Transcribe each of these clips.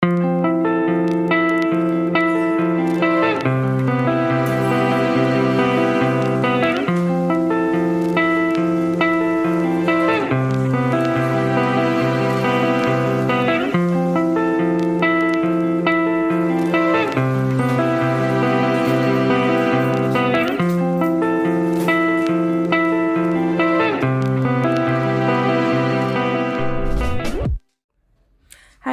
Hi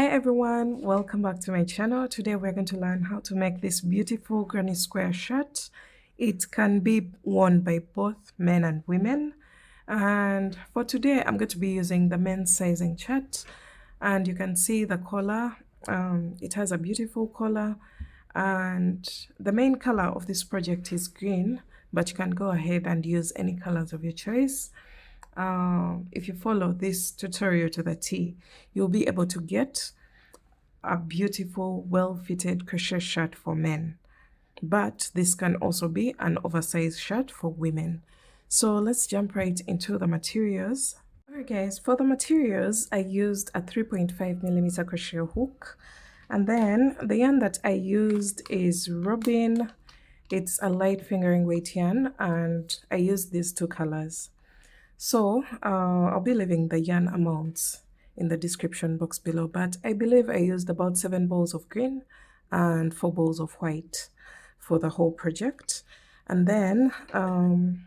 everyone, welcome back to my channel. Today we're going to learn how to make this beautiful granny square shirt. It can be worn by both men and women. And for today I'm going to be using the men's sizing chart. And you can see the collar. It has a beautiful collar. And the main color of this project is green, but you can go ahead and use any colors of your choice. If you follow this tutorial to the T, you'll be able to get a beautiful, well-fitted crochet shirt for men. But this can also be an oversized shirt for women. So let's jump right into the materials. Alright guys, for the materials, I used a 3.5mm crochet hook. And then the yarn that I used is Robin. It's a light fingering weight yarn, and I used these two colors. So I'll be leaving the yarn amounts in the description box below, but I believe I used about 7 balls of green and 4 balls of white for the whole project. And then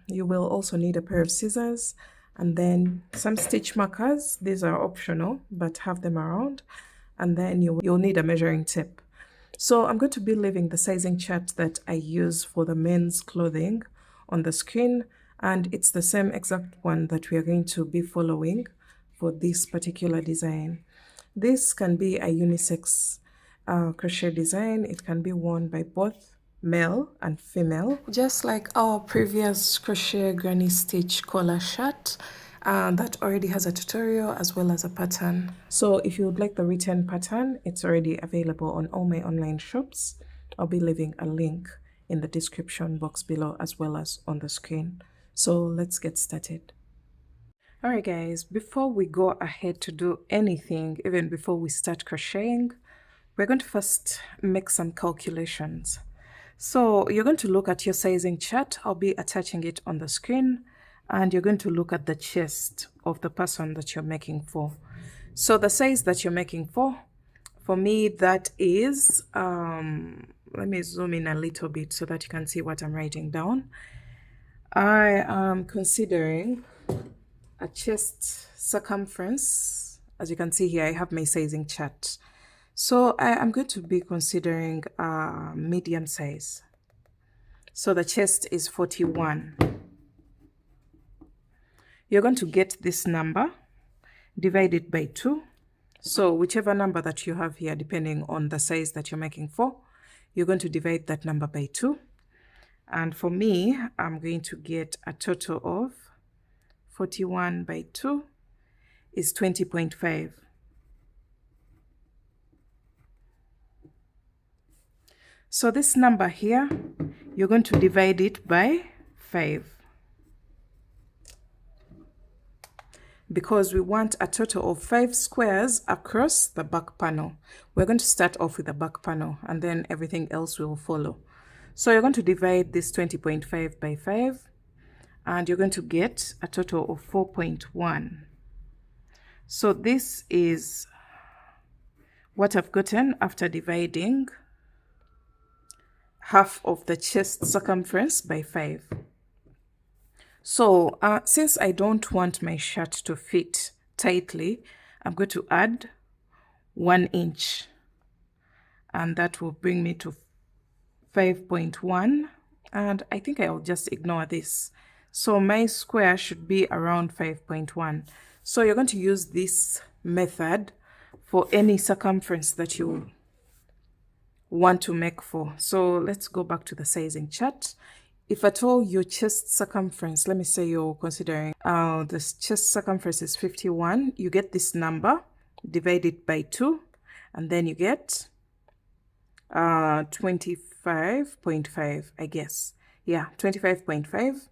you will also need a pair of scissors and then some stitch markers. These are optional, but have them around. And then you'll need a measuring tape. So I'm going to be leaving the sizing chart that I use for the men's clothing on the screen. And it's the same exact one that we are going to be following for this particular design. This can be a unisex crochet design. It can be worn by both male and female. Just like our previous crochet granny stitch collar shirt, that already has a tutorial as well as a pattern. So if you would like the written pattern, it's already available on all my online shops. I'll be leaving a link in the description box below as well as on the screen. So let's get started. Alright guys, before we go ahead to do anything, even before we start crocheting, we're going to first make some calculations. So you're going to look at your sizing chart. I'll be attaching it on the screen, and you're going to look at the chest of the person that you're making for. So the size that you're making for me, that is, let me zoom in a little bit so that you can see what I'm writing down. I am considering a chest circumference. As you can see here, I have my sizing chart. So I am going to be considering a medium size. So the chest is 41. You're going to get this number, divide it by 2. So whichever number that you have here, depending on the size that you're making for, you're going to divide that number by 2. And for me, I'm going to get a total of 41 by 2 is 20.5. So this number here, you're going to divide it by 5. Because we want a total of 5 squares across the back panel. We're going to start off with the back panel and then everything else will follow. So you're going to divide this 20.5 by 5. And you're going to get a total of 4.1. So this is what I've gotten after dividing half of the chest circumference by 5. So since I don't want my shirt to fit tightly, I'm going to add 1 inch. And that will bring me to 5.1. And I think I'll just ignore this. So my square should be around 5.1. So you're going to use this method for any circumference that you want to make for. So let's go back to the sizing chart. If at all your chest circumference, let me say you're considering this chest circumference is 51, you get this number, divide it by 2, and then you get 25.5, I guess. Yeah, 25.5.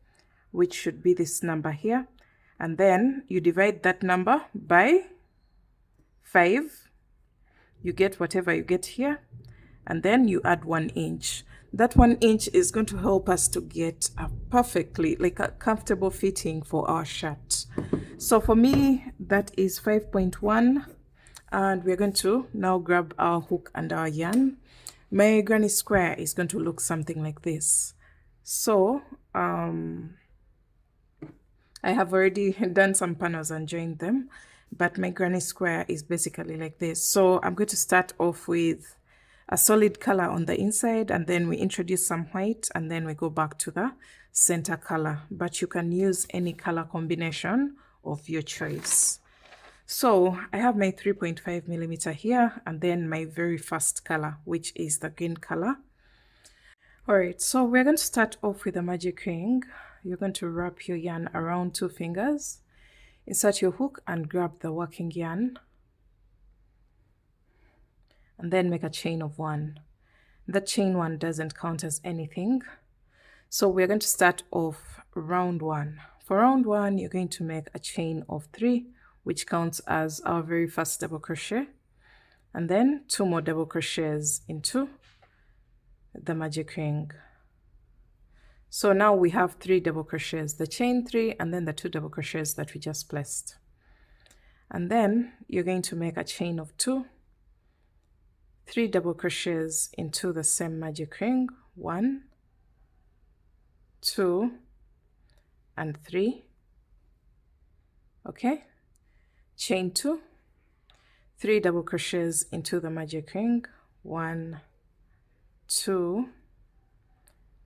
Which should be this number here, and then you divide that number by 5 you get whatever you get here, and then you add 1 inch. That 1 inch is going to help us to get a perfectly, like a comfortable fitting for our shirt. So for me, that is 5.1. And we're going to now grab our hook and our yarn. My granny square is going to look something like this. So I have already done some panels and joined them, but my granny square is basically like this. So I'm going to start off with a solid color on the inside, and then we introduce some white, and then we go back to the center color, but you can use any color combination of your choice. So I have my 3.5 millimeter here, and then my very first color, which is the green color. All right, so we're going to start off with a magic ring. You're going to wrap your yarn around 2 fingers, insert your hook and grab the working yarn, and then make a chain of 1. That chain 1 doesn't count as anything. So we're going to start off round 1. For round 1, you're going to make a chain of 3, which counts as our very first double crochet, and then 2 more double crochets into the magic ring. So now we have 3 double crochets, the chain 3 and then the 2 double crochets that we just placed. And then you're going to make a chain of 2, 3 double crochets into the same magic ring, 1, 2, and 3. Okay, chain 2, 3 double crochets into the magic ring, 1, 2,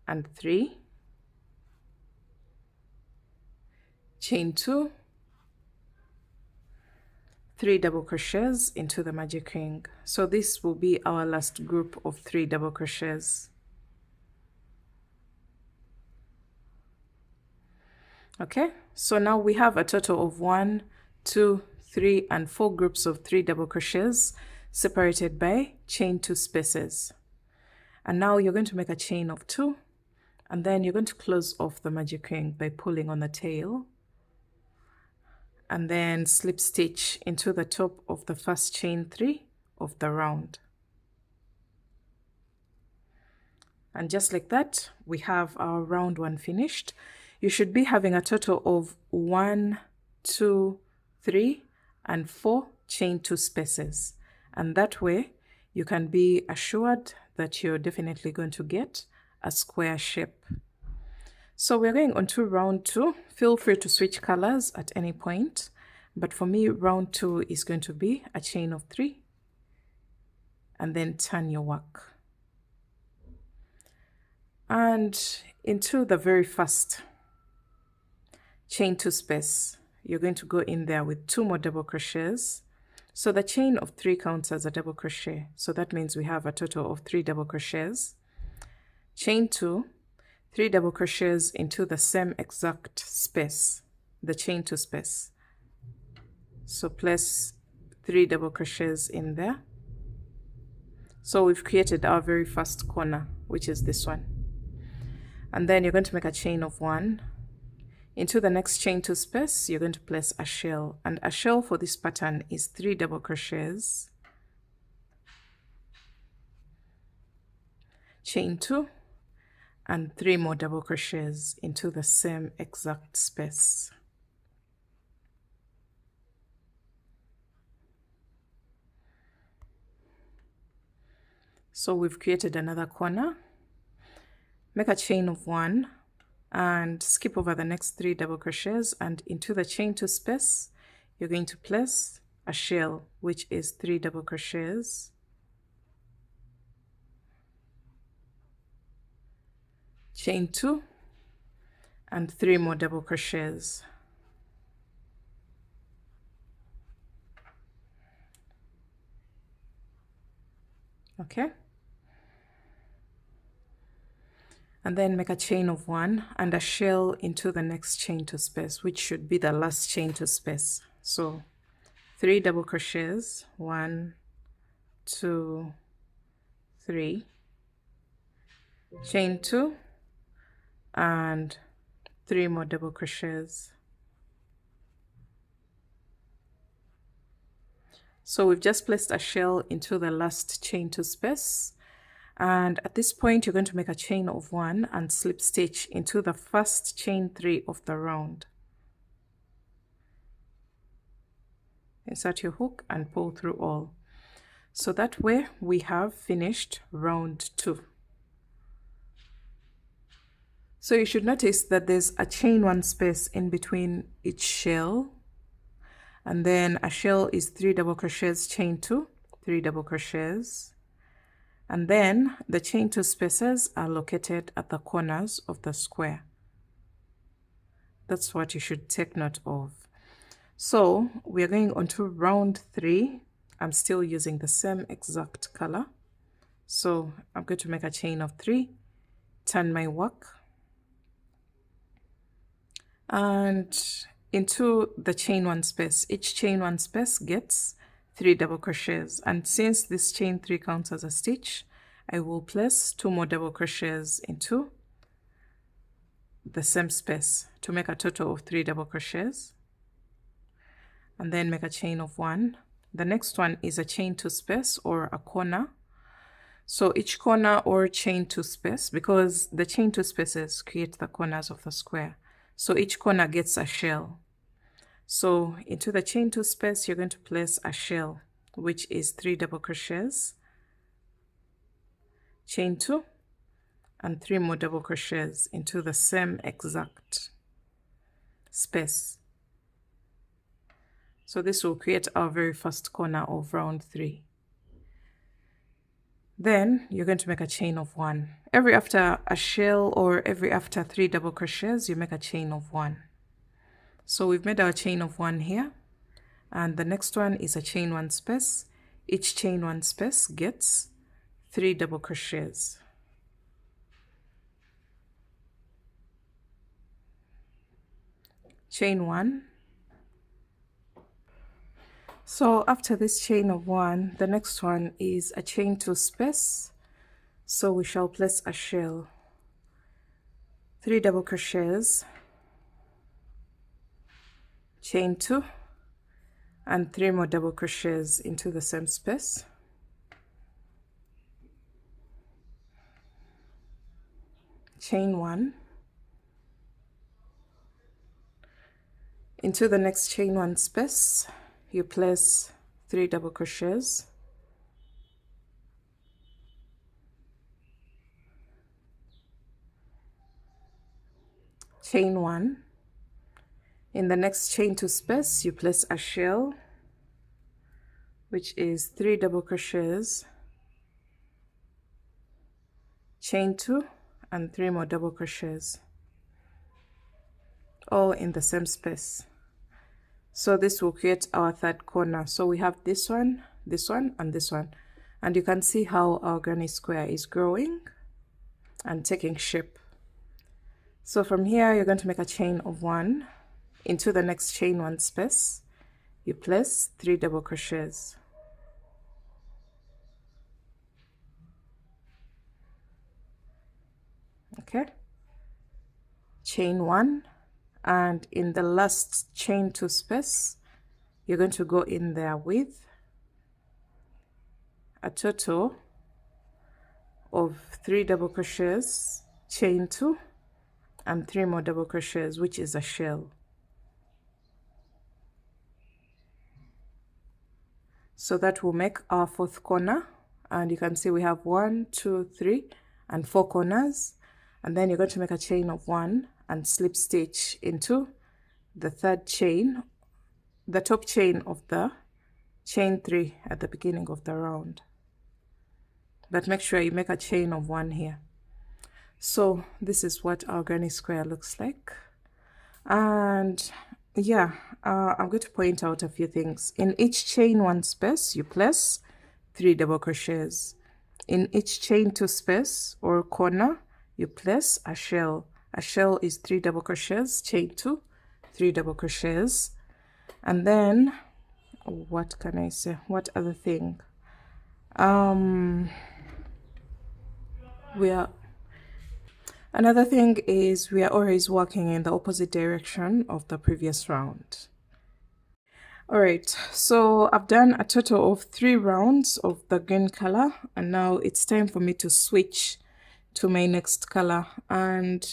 and 3. Chain 2, 3 double crochets into the magic ring. So this will be our last group of 3 double crochets. Okay, so now we have a total of 1, 2, 3, and 4 groups of 3 double crochets separated by chain 2 spaces. And now you're going to make a chain of 2, and then you're going to close off the magic ring by pulling on the tail, and then slip stitch into the top of the first chain 3 of the round. And just like that, we have our round 1 finished. You should be having a total of 1, 2, 3, and 4 chain 2 spaces. And that way you can be assured that you're definitely going to get a square shape. So we're going on to round 2. Feel free to switch colors at any point, but for me round 2 is going to be a chain of 3, and then turn your work. And into the very first chain 2 space, you're going to go in there with 2 more double crochets. So the chain of 3 counts as a double crochet, so that means we have a total of 3 double crochets. Chain 2, 3 double crochets into the same exact space, the chain 2 space. So place 3 double crochets in there. So we've created our very first corner, which is this one. And then you're going to make a chain of 1. Into the next chain 2 space, you're going to place a shell, and a shell for this pattern is 3 double crochets, chain 2, and 3 more double crochets into the same exact space. So we've created another corner. Make a chain of 1 and skip over the next 3 double crochets, and into the chain 2 space you're going to place a shell, which is 3 double crochets, chain 2, and 3 more double crochets. Okay, and then make a chain of 1 and a shell into the next chain 2 space, which should be the last chain 2 space. So 3 double crochets, 1, 2, 3, chain 2, and 3 more double crochets. So we've just placed a shell into the last chain 2 space, and at this point you're going to make a chain of 1 and slip stitch into the first chain 3 of the round. Insert your hook and pull through all. So that way we have finished round 2. So you should notice that there's a chain 1 space in between each shell, and then a shell is 3 double crochets, chain 2, 3 double crochets, and then the chain 2 spaces are located at the corners of the square. That's what you should take note of. So we are going on to round 3. I'm still using the same exact color. So I'm going to make a chain of 3, turn my work, and into the chain 1 space. Each chain 1 space gets 3 double crochets, and since this chain 3 counts as a stitch, I will place 2 more double crochets into the same space to make a total of 3 double crochets, and then make a chain of 1. The next one is a chain 2 space or a corner. So each corner or chain 2 space, because the chain 2 spaces create the corners of the square, so each corner gets a shell. So into the chain 2 space you're going to place a shell, which is 3 double crochets, chain 2, and 3 more double crochets into the same exact space. So this will create our very first corner of round 3. Then you're going to make a chain of 1. Every after a shell or every after 3 double crochets, you make a chain of 1. So we've made our chain of 1 here, and the next one is a chain 1 space. Each chain 1 space gets 3 double crochets. Chain 1. So after this chain of 1, the next one is a chain 2 space. So we shall place a shell, 3 double crochets, chain 2, and 3 more double crochets into the same space. Chain 1. Into the next chain 1 space, you place 3 double crochets, chain 1. In the next chain 2 space, you place a shell, which is 3 double crochets, chain 2, and 3 more double crochets, all in the same space. So this will create our third corner. So we have this one, and this one, and you can see how our granny square is growing and taking shape. So from here you're going to make a chain of 1. Into the next chain 1 space, you place 3 double crochets, okay, chain 1, and in the last chain 2 space you're going to go in there with a total of 3 double crochets, chain 2, and 3 more double crochets, which is a shell. So that will make our 4th corner, and you can see we have 1, 2, 3, and 4 corners. And then you're going to make a chain of 1 and slip stitch into the 3rd chain, the top chain of the chain 3 at the beginning of the round. But make sure you make a chain of 1 here. So this is what our granny square looks like. And yeah, I'm going to point out a few things. In each chain 1 space, you place 3 double crochets. In each chain 2 space or corner, you place a shell. A shell is 3 double crochets, chain 2, 3 double crochets. And then, what can I say? What other thing? Another thing is we are always working in the opposite direction of the previous round. All right, so I've done a total of 3 rounds of the green color, and now it's time for me to switch to my next color. And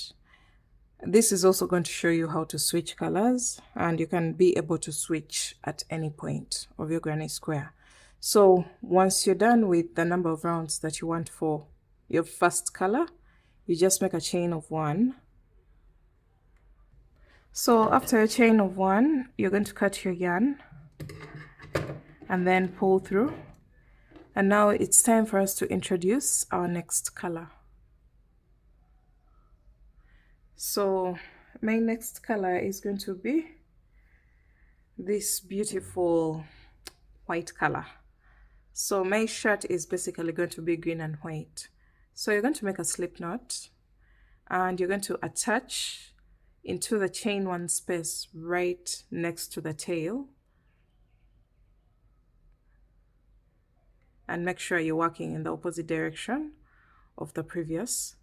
this is also going to show you how to switch colors, and you can be able to switch at any point of your granny square. So once you're done with the number of rounds that you want for your first color, you just make a chain of 1. So after a chain of 1, you're going to cut your yarn and then pull through. And now it's time for us to introduce our next color. So my next color is going to be this beautiful white color. So my shirt is basically going to be green and white. So you're going to make a slip knot, and you're going to attach into the chain 1 space right next to the tail, and make sure you're working in the opposite direction of the previous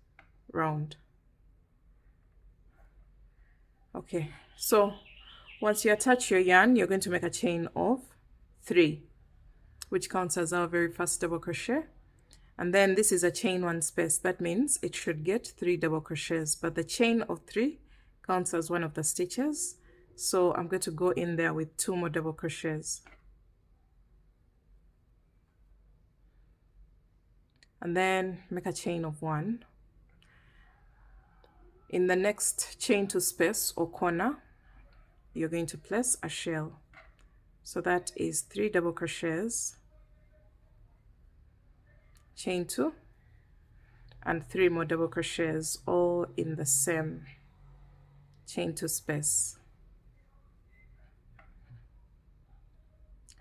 round. Okay, so once you attach your yarn, you're going to make a chain of 3, which counts as our very first double crochet. And then this is a chain 1 space. That means it should get 3 double crochets, but the chain of 3 counts as one of the stitches. So I'm going to go in there with 2 more double crochets. And then make a chain of 1. In the next chain 2 space or corner, you're going to place a shell. So that is 3 double crochets, chain 2, and 3 more double crochets, all in the same chain 2 space.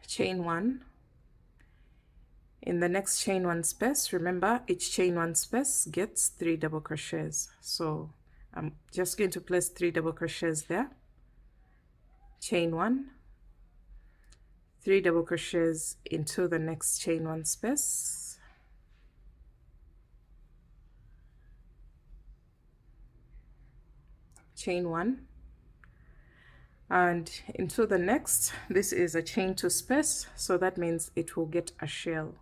Chain 1. In the next chain 1 space, remember each chain 1 space gets 3 double crochets. So I'm just going to place 3 double crochets there. Chain 1, 3 double crochets into the next chain 1 space. Chain 1, and into the next, this is a chain 2 space, so that means it will get a shell.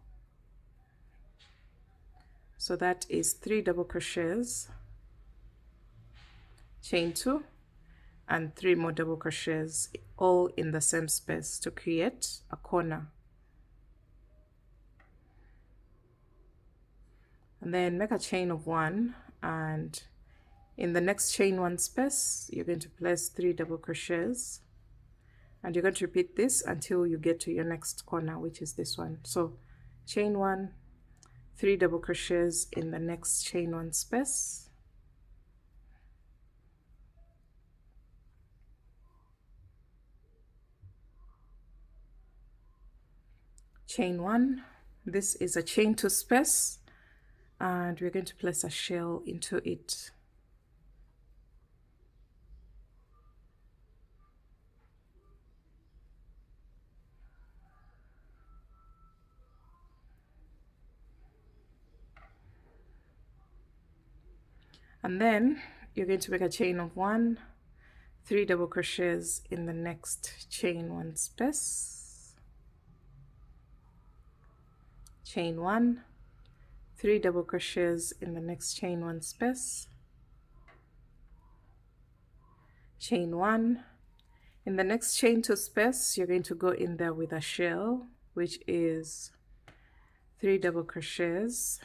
So that is 3 double crochets, chain 2, and 3 more double crochets, all in the same space to create a corner. And then make a chain of 1, and in the next chain 1 space, you're going to place 3 double crochets, and you're going to repeat this until you get to your next corner, which is this one. So chain 1, 3 double crochets in the next chain 1 space, chain 1, this is a chain 2 space, and we're going to place a shell into it. And then you're going to make a chain of 1, 3 double crochets in the next chain 1 space, chain 1, 3 double crochets in the next chain 1 space, chain 1. In the next chain 2 space, you're going to go in there with a shell, which is 3 double crochets,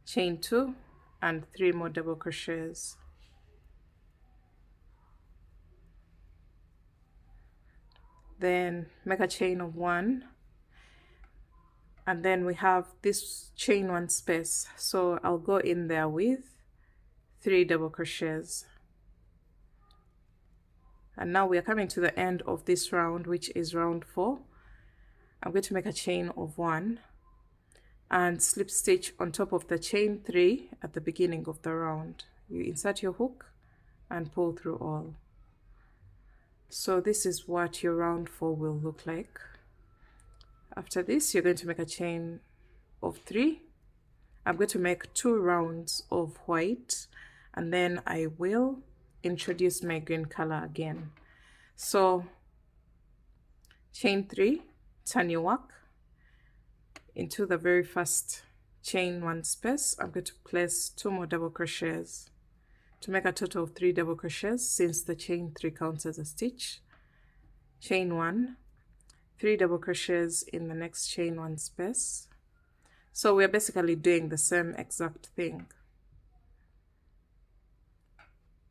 chain 2, and 3 more double crochets. Then make a chain of 1, and then we have this chain 1 space, so I'll go in there with 3 double crochets. And now we are coming to the end of this round, which is round 4. I'm going to make a chain of 1 and slip stitch on top of the chain 3 at the beginning of the round. You insert your hook and pull through all. So this is what your round 4 will look like. After this, you're going to make a chain of 3. I'm going to make 2 rounds of white, and then I will introduce my green color again. So chain 3, turn your work into the very first chain 1 space. I'm going to place 2 more double crochets to make a total of 3 double crochets, since the chain 3 counts as a stitch. Chain 1, 3 double crochets in the next chain 1 space. So we're basically doing the same exact thing.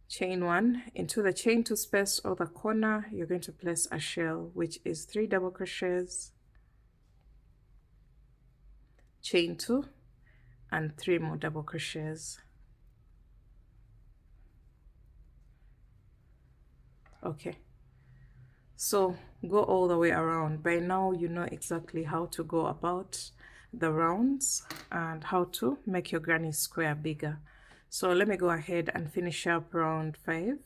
Chain 1, into the chain 2 space or the corner, you're going to place a shell, which is 3 double crochets, chain 2, and 3 more double crochets. Okay, so go all the way around. By now you know exactly how to go about the rounds and how to make your granny square bigger. So let me go ahead and finish up round 5,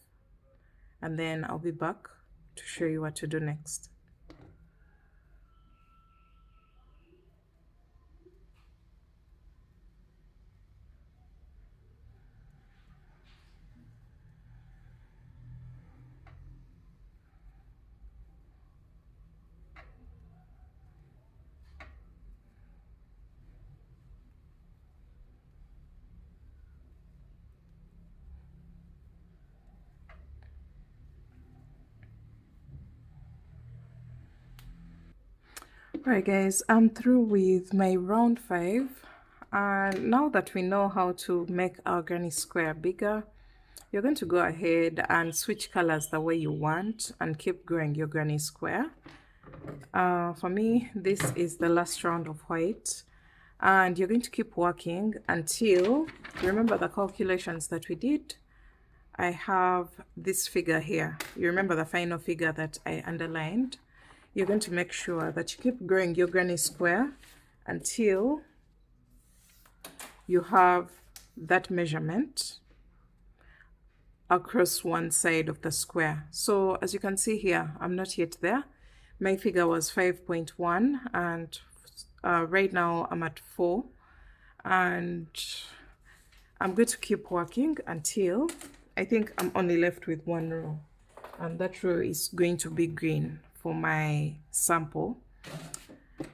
and then I'll be back to show you what to do next. Alright guys, I'm through with my round 5, and now that we know how to make our granny square bigger, you're going to go ahead and switch colors the way you want and keep growing your granny square. For me, this is the last round of white, and you're going to keep working until, remember the calculations that we did. I have this figure here. You remember the final figure that I underlined? You're going to make sure that you keep growing your granny square until you have that measurement across one side of the square. So as you can see here, I'm not yet there. My figure was 5.1, and right now I'm at 4, and I'm going to keep working until I think I'm only left with 1 row, and that row is going to be green for my sample.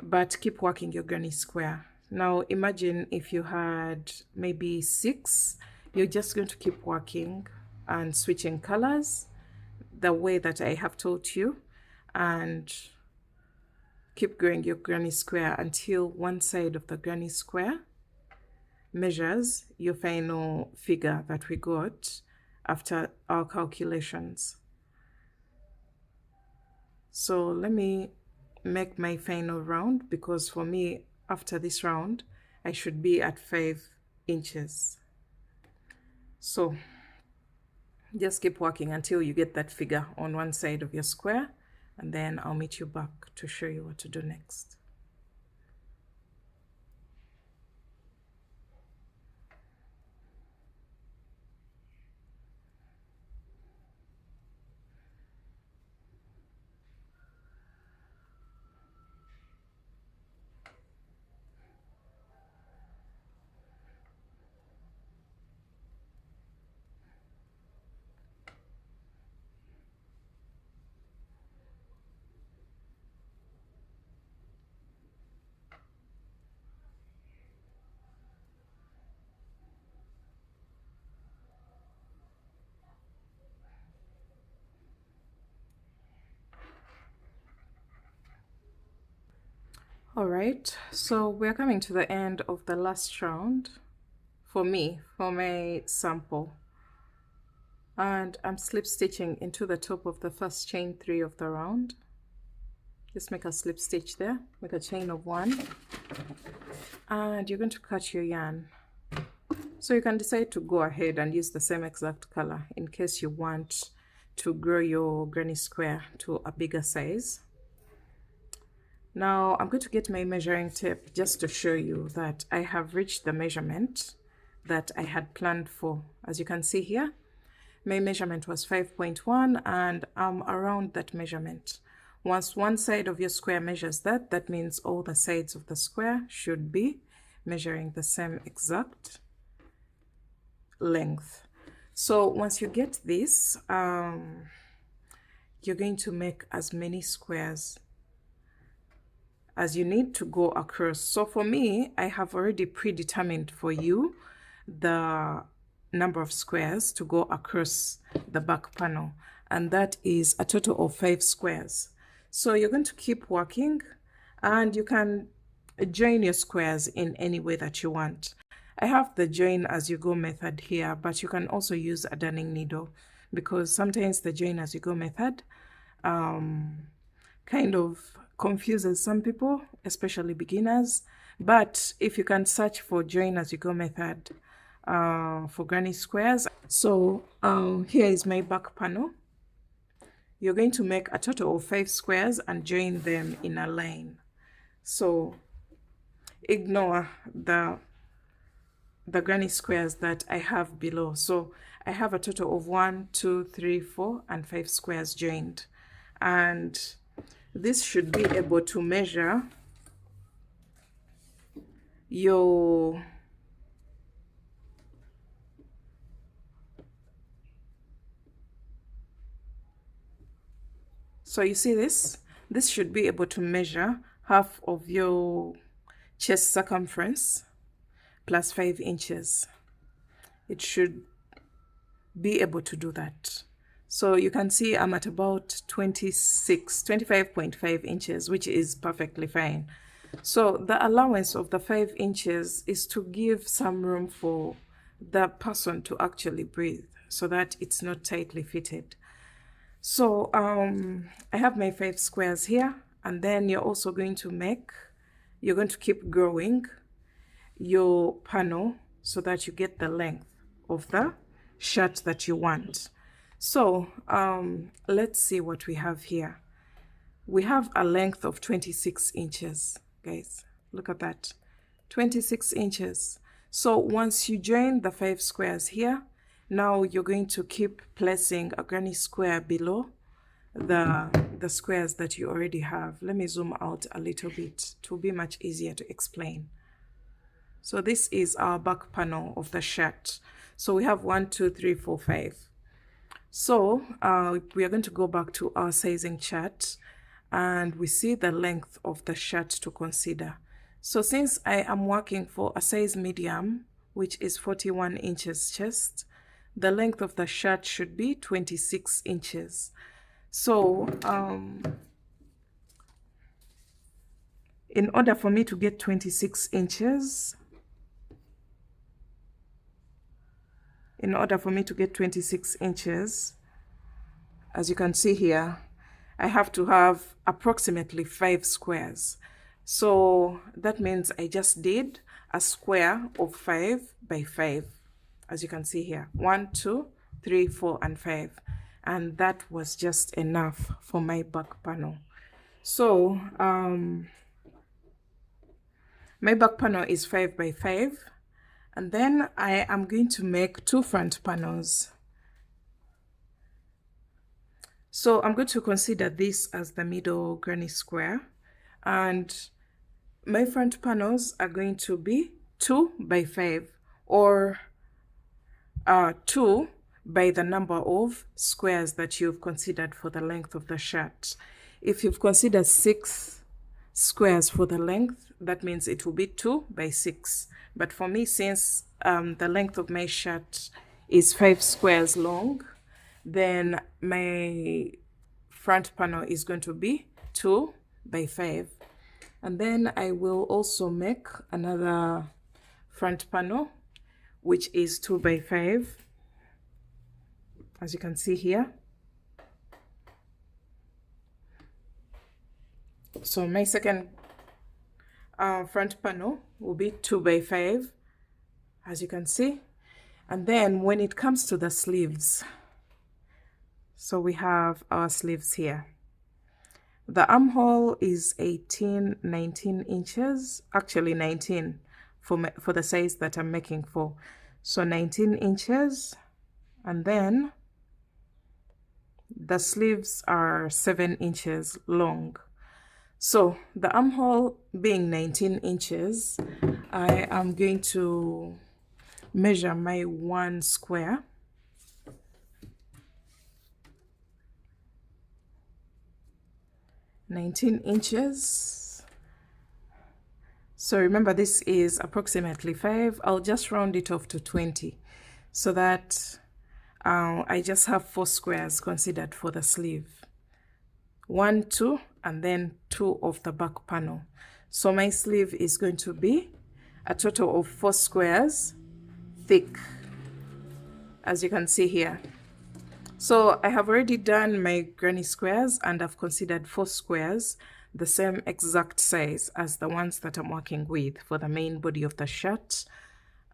But keep working your granny square. Now imagine if you had maybe 6, you're just going to keep working and switching colors the way that I have taught you, and keep growing your granny square until one side of the granny square measures your final figure that we got after our calculations. So let me make my final round, because for me, after this round, I should be at 5 inches. So just keep working until you get that figure on one side of your square, and then I'll meet you back to show you what to do next. All right, so we're coming to the end of the last round for me, for my sample, and I'm slip stitching into the top of the first chain 3 of the round. Just make a slip stitch there, make a chain of 1, and you're going to cut your yarn. So you can decide to go ahead and use the same exact color in case you want to grow your granny square to a bigger size. Now I'm going to get my measuring tape just to show you that I have reached the measurement that I had planned for. As you can see here, my measurement was 5.1, and I'm around that measurement. Once one side of your square measures that, that means all the sides of the square should be measuring the same exact length. So once you get this, you're going to make as many squares as you need to go across. So for me, I have already predetermined for you the number of squares to go across the back panel, and that is a total of 5 squares. So you're going to keep working, and you can join your squares in any way that you want. I have the join as you go method here, but you can also use a darning needle, because sometimes the join as you go method kind of confuses some people, especially beginners. But if you can search for join as you go method for granny squares. So here is my back panel. You're going to make a total of 5 squares and join them in a line. So ignore the granny squares that I have below. So I have a total of 1, 2, 3, 4, and 5 squares joined. And this should be able to measure your so you see this should be able to measure half of your chest circumference plus 5 inches. It should be able to do that. So you can see I'm at about 25.5 inches, which is perfectly fine. So the allowance of the 5 inches is to give some room for the person to actually breathe, so that it's not tightly fitted. So I have my 5 squares here, and then you're also going to keep growing your panel so that you get the length of the shirt that you want. So let's see what we have here. We have a length of 26 inches, guys. Look at that, 26 inches. So once you join the 5 squares here, now you're going to keep placing a granny square below the squares that you already have. Let me zoom out a little bit. It will be much easier to explain. So this is our back panel of the shirt. So we have 1, 2, 3, 4, 5. So we are going to go back to our sizing chart, and we see the length of the shirt to consider. So since I am working for a size medium, which is 41 inches chest, the length of the shirt should be 26 inches. So in order for me to get 26 inches, as you can see here, I have to have approximately 5 squares. So that means I just did a square of 5 by 5, as you can see here, 1, 2, 3, 4, and 5. And that was just enough for my back panel. So my back panel is 5 by 5. And then I am going to make 2 front panels. So I'm going to consider this as the middle granny square. And my front panels are going to be 2 by 5, or 2 by the number of squares that you've considered for the length of the shirt. If you've considered 6 squares for the length, that means it will be 2 by 6. But for me, since the length of my shirt is 5 squares long, then my front panel is going to be 2 by 5. And then I will also make another front panel, which is 2 by 5, as you can see here. So my second front panel will be 2 by 5, as you can see. And then when it comes to the sleeves, so we have our sleeves here. The armhole is 19 inches, actually 19 for the size that I'm making for. So 19 inches, and then the sleeves are 7 inches long. So the armhole being 19 inches, I am going to measure my 1 square. (19 inches), So remember, this is approximately 5. I'll just round it off to 20 so that I just have 4 squares considered for the sleeve. 1, 2, and then 2 of the back panel. So my sleeve is going to be a total of 4 squares thick, as you can see here. So I have already done my granny squares, and I've considered 4 squares, the same exact size as the ones that I'm working with for the main body of the shirt,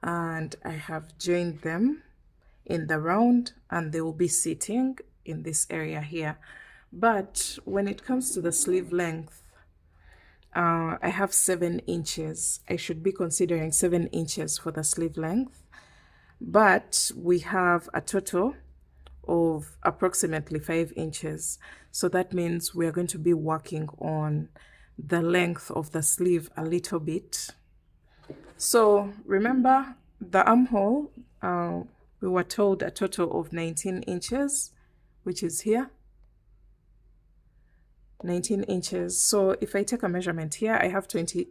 and I have joined them in the round, and they will be sitting in this area here. But when it comes to the sleeve length, I have 7 inches. I should be considering 7 inches for the sleeve length, but we have a total of approximately 5 inches. So that means we are going to be working on the length of the sleeve a little bit. So remember the armhole, we were told a total of 19 inches, which is here. 19 inches. So if I take a measurement here, I have 20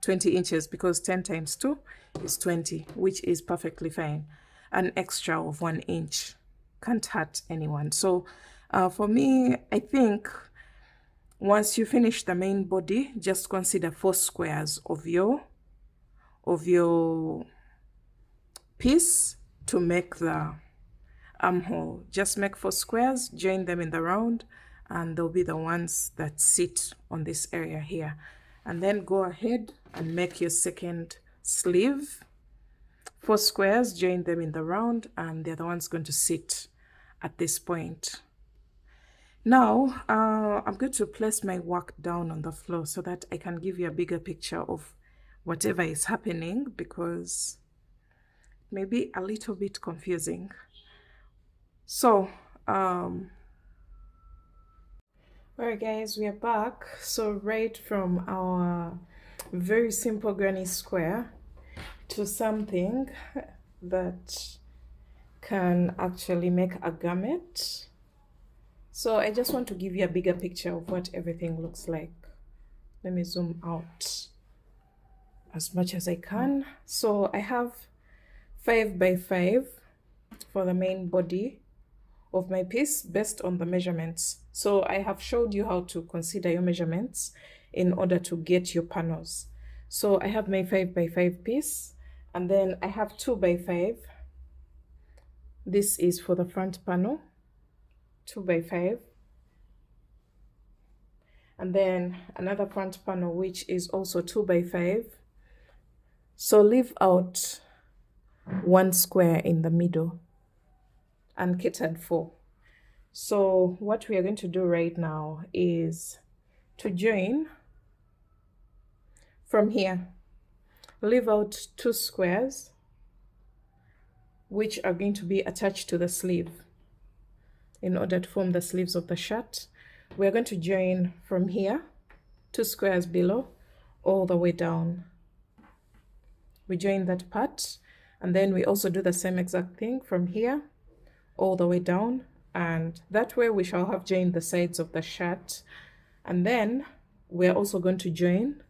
inches, because 10 times 2 is 20, which is perfectly fine. An extra of 1 inch can't hurt anyone. So for me, I think once you finish the main body, just consider 4 squares of your piece to make the armhole. Just make 4 squares, join them in the round, and they'll be the ones that sit on this area here. And then go ahead and make your second sleeve. 4 squares, join them in the round, and they're the ones going to sit at this point. Now I'm going to place my work down on the floor so that I can give you a bigger picture of whatever is happening, because it may be a little bit confusing. So alright guys, we are back. So right from our very simple granny square to something that can actually make a garment. So I just want to give you a bigger picture of what everything looks like. Let me zoom out as much as I can. So I have 5 by 5 for the main body of my piece based on the measurements. So I have showed you how to consider your measurements in order to get your panels. So I have my 5 by 5 piece, and then I have 2 by 5. This is for the front panel, 2 by 5. And then another front panel, which is also 2 by 5. So leave out 1 square in the middle and catered for. So what we are going to do right now is to join from here. Leave out 2 squares, which are going to be attached to the sleeve in order to form the sleeves of the shirt. We're going to join from here, 2 squares below, all the way down. We join that part, and then we also do the same exact thing from here all the way down, and that way we shall have joined the sides of the shirt. And then we're also going to join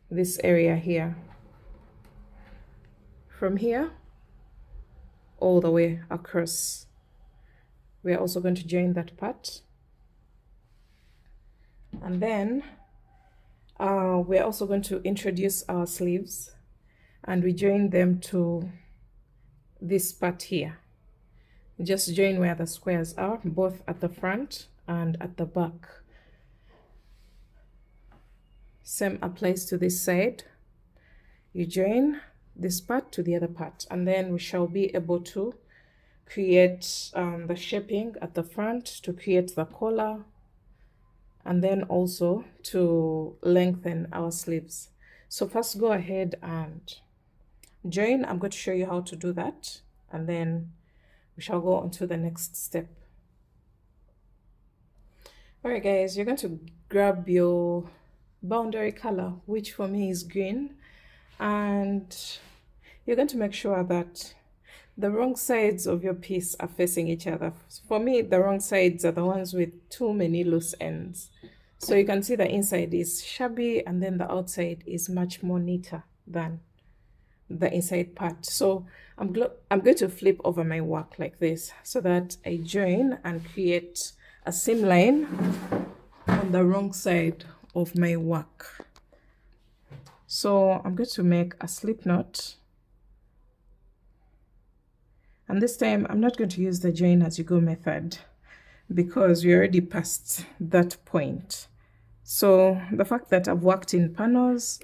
this area here, from here all the way across. We're also going to join that part, and then we're also going to introduce our sleeves, and we join them to this part here. Just join where the squares are, both at the front and at the back. Same applies to this side. You join this part to the other part, and then we shall be able to create the shaping at the front, to create the collar, and then also to lengthen our sleeves. So first go ahead and join. I'm going to show you how to do that, and then we shall go on to the next step. All right guys, you're going to grab your boundary color, which for me is green, and you're going to make sure that the wrong sides of your piece are facing each other. For me, the wrong sides are the ones with too many loose ends. So you can see the inside is shabby and then the outside is much more neater than the inside part. So I'm going to flip over my work like this so that I join and create a seam line on the wrong side of my work. So I'm going to make a slip knot, and this time I'm not going to use the join as you go method because we're already past that point. So the fact that I've worked in panels,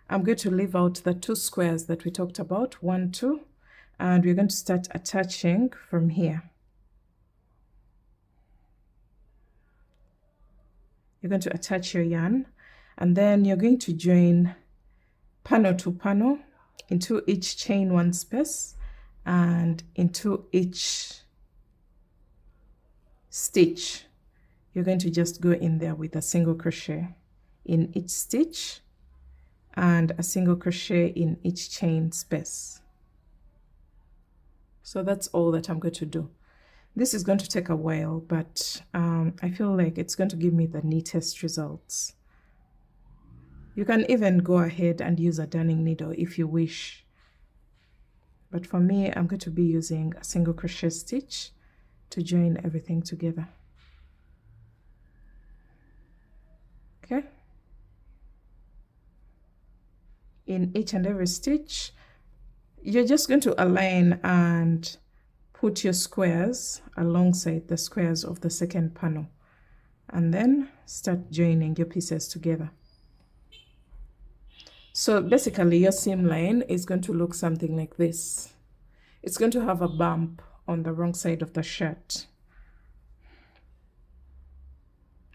I'm going to leave out the 2 squares that we talked about, 1, 2, and we're going to start attaching from here. You're going to attach your yarn, and then you're going to join panel to panel into each chain 1 space and into each stitch. You're going to just go in there with a single crochet in each stitch and a single crochet in each chain space. So that's all that I'm going to do. This is going to take a while, but I feel like it's going to give me the neatest results. You can even go ahead and use a darning needle if you wish. But for me, I'm going to be using a single crochet stitch to join everything together. Okay. In each and every stitch, you're just going to align and put your squares alongside the squares of the second panel, and then start joining your pieces together. So basically your seam line is going to look something like this. It's going to have a bump on the wrong side of the shirt.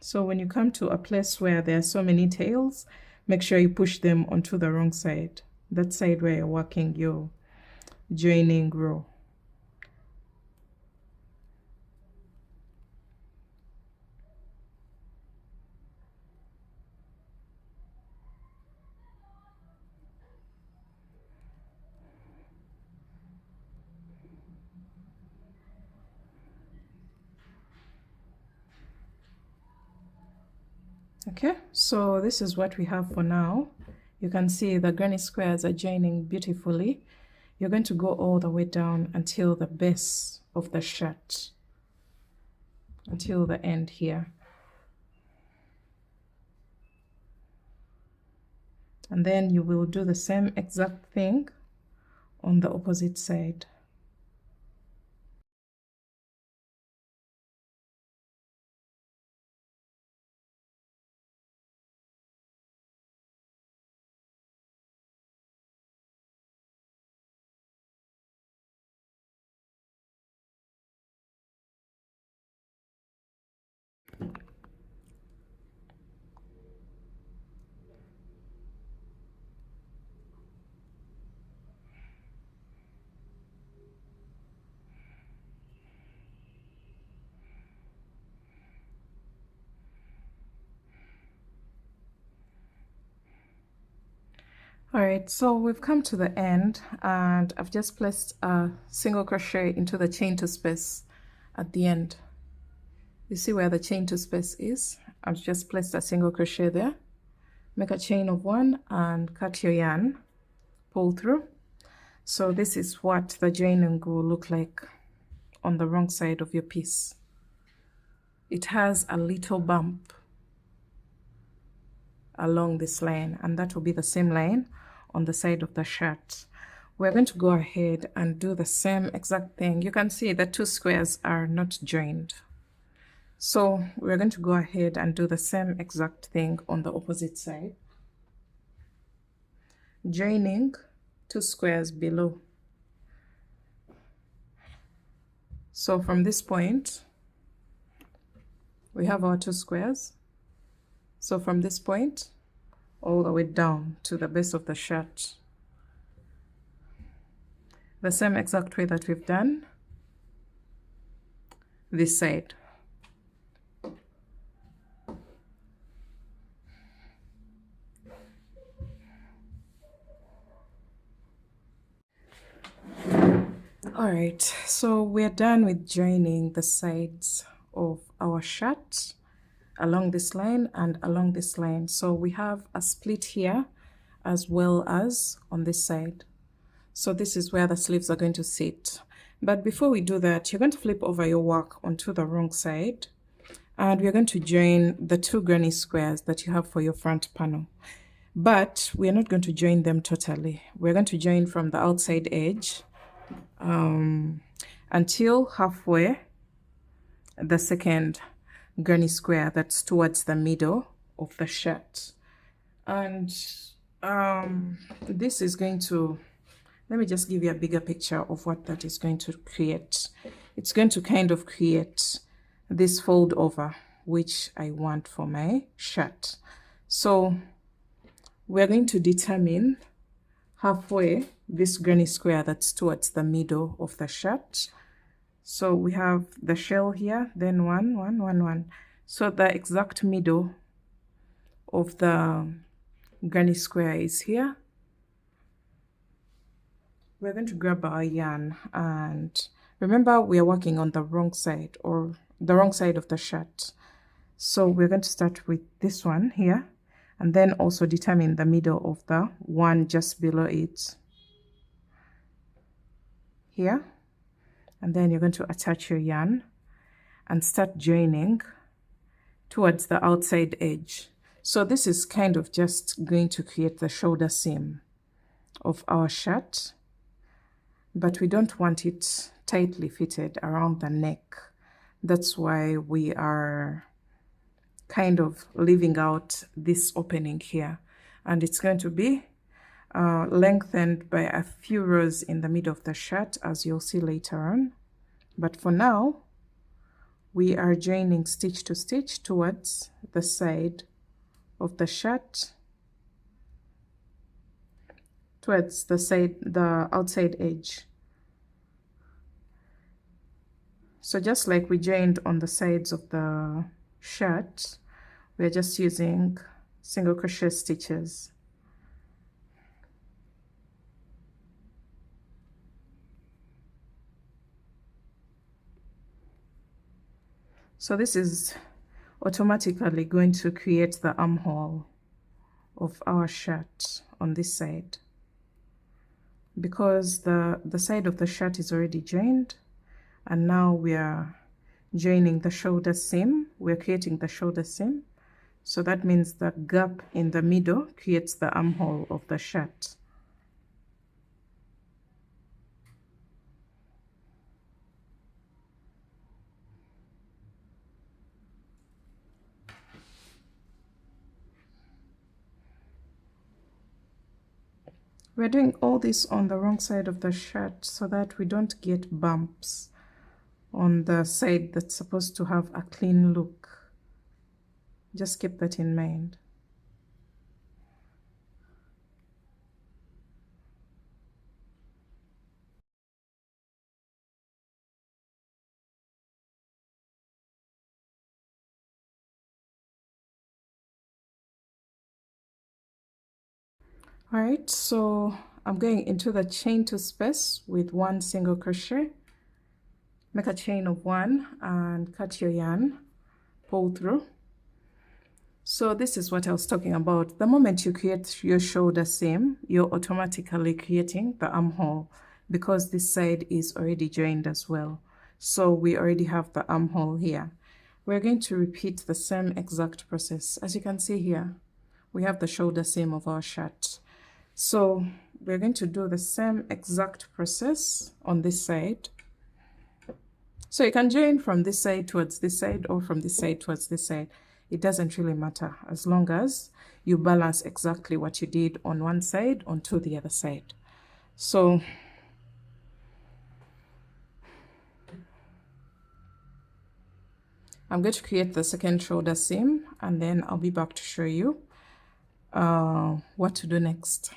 So when you come to a place where there are so many tails, make sure you push them onto the wrong side, that side where you're working your joining row. Okay, so this is what we have for now. You can see the granny squares are joining beautifully. You're going to go all the way down until the base of the shirt, until the end here. And then you will do the same exact thing on the opposite side. All right, so we've come to the end, and I've just placed a single crochet into the chain 2 space at the end. You see where the chain 2 space is? I've just placed a single crochet there. Make a chain of 1 and cut your yarn, pull through. So this is what the joining will look like on the wrong side of your piece. It has a little bump along this line, and that will be the same line on the side of the shirt. We're going to go ahead and do the same exact thing. You can see the 2 squares are not joined. So we're going to go ahead and do the same exact thing on the opposite side, joining 2 squares below. So from this point, we have our 2 squares. So from this point, all the way down to the base of the shirt, the same exact way that we've done this side. All right, so we're done with joining the sides of our shirt, along this line and along this line. So we have a split here as well as on this side. So this is where the sleeves are going to sit. But before we do that, you're going to flip over your work onto the wrong side, and we're going to join the 2 granny squares that you have for your front panel. But we're not going to join them totally. We're going to join from the outside edge until halfway the second granny square that's towards the middle of the shirt. And this is going to, let me just give you a bigger picture of what that is going to create. It's going to kind of create this fold over, which I want for my shirt. So we're going to determine halfway this granny square that's towards the middle of the shirt. So we have the shell here, then 1, 1, 1, 1. So the exact middle of the granny square is here. We're going to grab our yarn, and remember we are working on the wrong side, or the wrong side of the shirt. So we're going to start with this one here, and then also determine the middle of the one just below it here. And then you're going to attach your yarn and start joining towards the outside edge. So this is kind of just going to create the shoulder seam of our shirt, but we don't want it tightly fitted around the neck. That's why we are kind of leaving out this opening here, and it's going to be lengthened by a few rows in the middle of the shirt, as you'll see later on. But for now, we are joining stitch to stitch towards the side of the shirt, towards the outside edge. So just like we joined on the sides of the shirt, we're just using single crochet stitches. So this is automatically going to create the armhole of our shirt on this side, because the side of the shirt is already joined, and now we are joining the shoulder seam. We're creating the shoulder seam, so that means the gap in the middle creates the armhole of the shirt. We're doing all this on the wrong side of the shirt so that we don't get bumps on the side that's supposed to have a clean look. Just keep that in mind. All right, so I'm going into the chain to space with 1 single crochet. Make a chain of 1 and cut your yarn, pull through. So this is what I was talking about. The moment you create your shoulder seam, you're automatically creating the armhole, because this side is already joined as well. So we already have the armhole here. We're going to repeat the same exact process. As you can see here, we have the shoulder seam of our shirt. So we're going to do the same exact process on this side. So you can join from this side towards this side, or from this side towards this side. It doesn't really matter, as long as you balance exactly what you did on one side onto the other side. So I'm going to create the second shoulder seam, and then I'll be back to show you what to do next.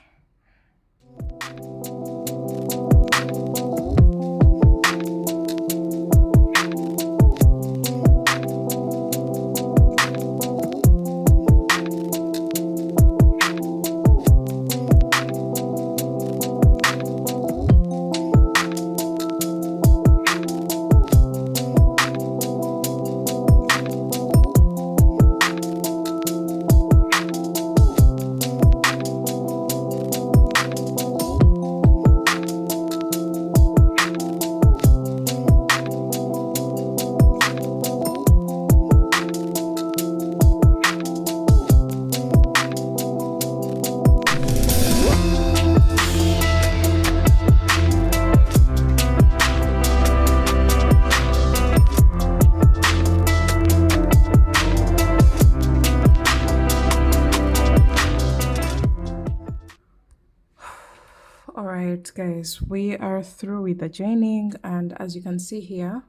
All right, guys, we are through with the joining, and as you can see here,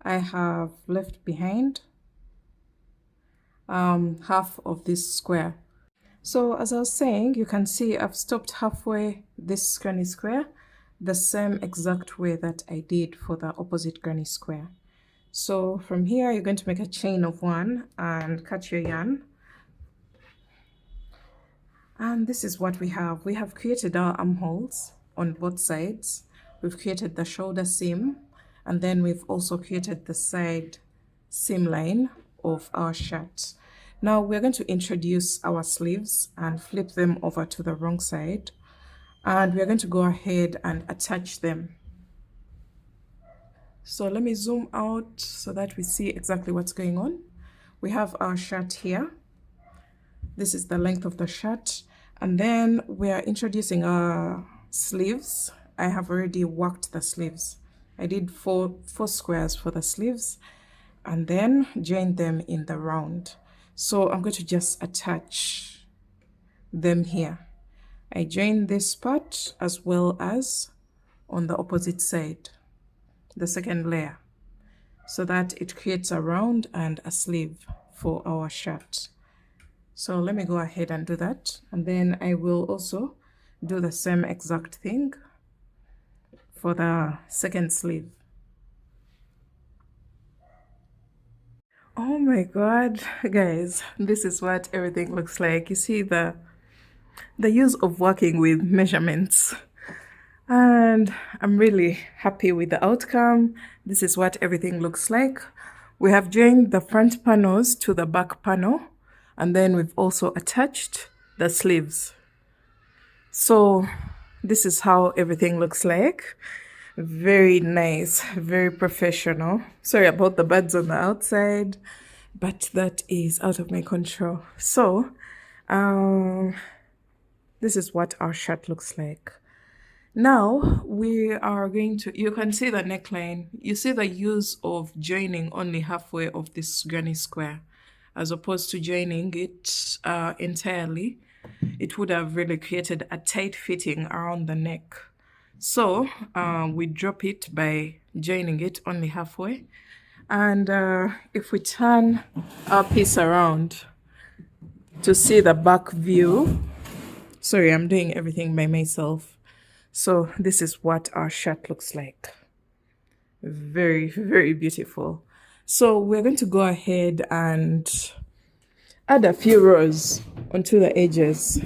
I have left behind half of this square. So as I was saying, you can see I've stopped halfway this granny square, the same exact way that I did for the opposite granny square. So from here, you're going to make a chain of 1 and cut your yarn. And this is what we have. We have created our armholes on both sides. We've created the shoulder seam, and then we've also created the side seam line of our shirt. Now we're going to introduce our sleeves and flip them over to the wrong side, and we're going to go ahead and attach them. So let me zoom out so that we see exactly what's going on. We have our shirt here. This is the length of the shirt, and then we are introducing our sleeves. I have already worked the sleeves. I did four squares for the sleeves and then joined them in the round. So I'm going to just attach them here. I joined this part as well as on the opposite side, the second layer, so that it creates a round and a sleeve for our shirt. So let me go ahead and do that, and then I will also do the same exact thing for the second sleeve. Oh my god, guys, this is what everything looks like. You see the use of working with measurements, and I'm really happy with the outcome. This is what everything looks like. We have joined the front panels to the back panel, and then we've also attached the sleeves. So this is how everything looks like. Very nice, very professional. Sorry about the birds on the outside, but that is out of my control. So this is what our shirt looks like. Now we are going to, you can see the neckline. You see the use of joining only halfway of this granny square, as opposed to joining it entirely. It would have really created a tight fitting around the neck. So we drop it by joining it only halfway. And if we turn our piece around to see the back view, sorry, I'm doing everything by myself. So this is what our shirt looks like. Very, very beautiful. So we're going to go ahead and add a few rows onto the edges.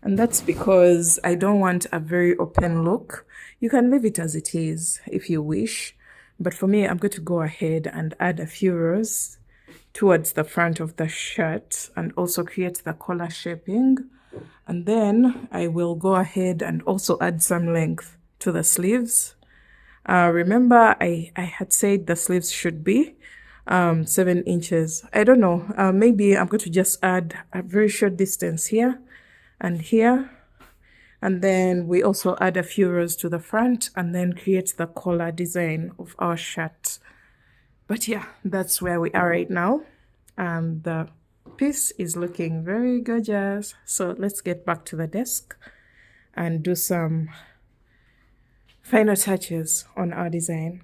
And that's because I don't want a very open look. You can leave it as it is if you wish. But for me, I'm going to go ahead and add a few rows towards the front of the shirt and also create the collar shaping. And then I will go ahead and also add some length to the sleeves. Remember, I had said the sleeves should be 7 inches. I don't know, maybe I'm going to just add a very short distance here and here. And then we also add a few rows to the front and then create the collar design of our shirt. But yeah, that's where we are right now. And the piece is looking very gorgeous. So let's get back to the desk and do some final touches on our design.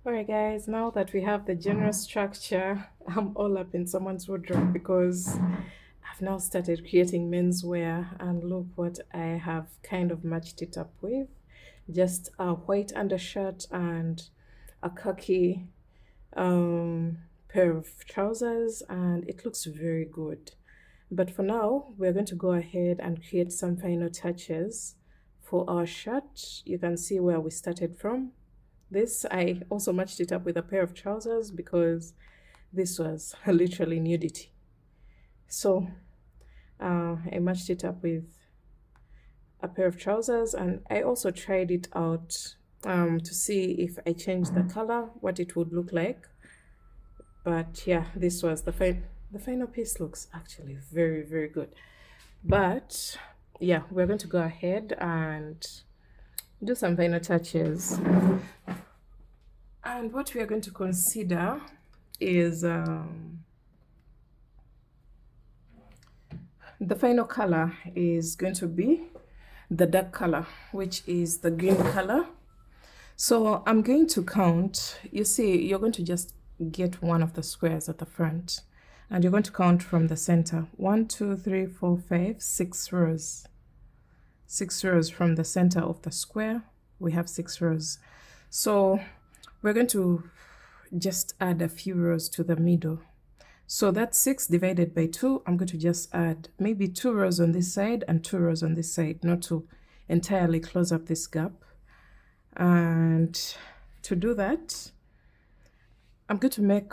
Alright guys, now that we have the general structure, I'm all up in someone's wardrobe because I've now started creating menswear, and look what I have kind of matched it up with. Just a white undershirt and a khaki pair of trousers, and it looks very good. But for now, we're going to go ahead and create some final touches for our shirt. You can see where we started from. This, I also matched it up with a pair of trousers because this was literally nudity. So I matched it up with a pair of trousers, and I also tried it out to see if I changed the color, what it would look like. But yeah, this was the final piece. Looks actually very, very good. But yeah, we're going to go ahead and do some final touches. And what we are going to consider is the final color is going to be the dark color, which is the green color. So I'm going to count. You see, you're going to just get one of the squares at the front, and you're going to count from the center. 1, 2, 3, 4, 5, 6 rows. 6 rows from the center of the square. We have 6 rows. So we're going to just add a few rows to the middle. So that's 6 divided by 2. I'm going to just add maybe 2 rows on this side and 2 rows on this side, not to entirely close up this gap. And to do that, I'm going to make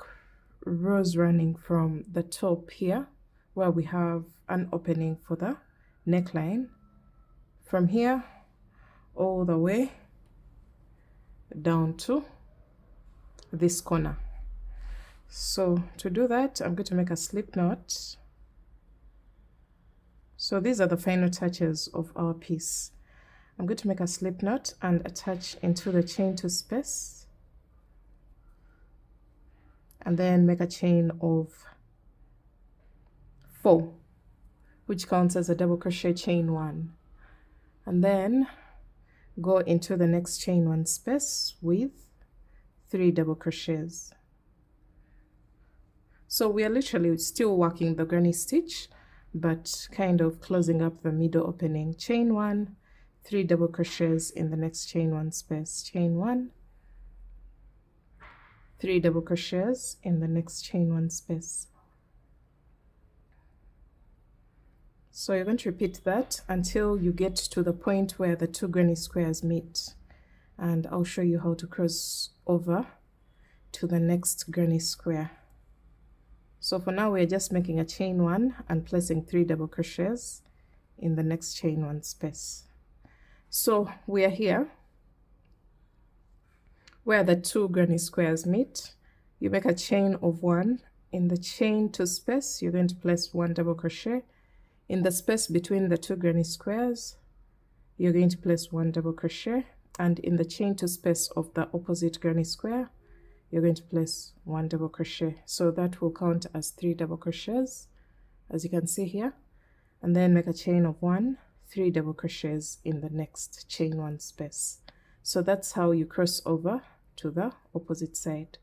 rows running from the top here, where we have an opening for the neckline, from here all the way down to this corner. So to do that, I'm going to make a slip knot. So these are the final touches of our piece. I'm going to make a slip knot and attach into the chain 2 space, and then make a chain of 4, which counts as a double crochet chain 1, and then go into the next chain 1 space with 3 double crochets. So we are literally still working the granny stitch, but kind of closing up the middle opening. Chain 1, 3 double crochets in the next chain 1 space. Chain 1, 3 double crochets in the next chain 1 space. So you're going to repeat that until you get to the point where the 2 granny squares meet, and I'll show you how to cross over to the next granny square. So for now, we're just making a chain 1 and placing 3 double crochets in the next chain 1 space. So we are here where the 2 granny squares meet. You make a chain of 1 in the chain 2 space. You're going to place 1 double crochet in the space between the 2 granny squares. You're going to place 1 double crochet, and in the chain 2 space of the opposite granny square, you're going to place 1 double crochet. So that will count as 3 double crochets, as you can see here, and then make a chain of 1, 3 double crochets in the next chain 1 space. So that's how you cross over to the opposite side.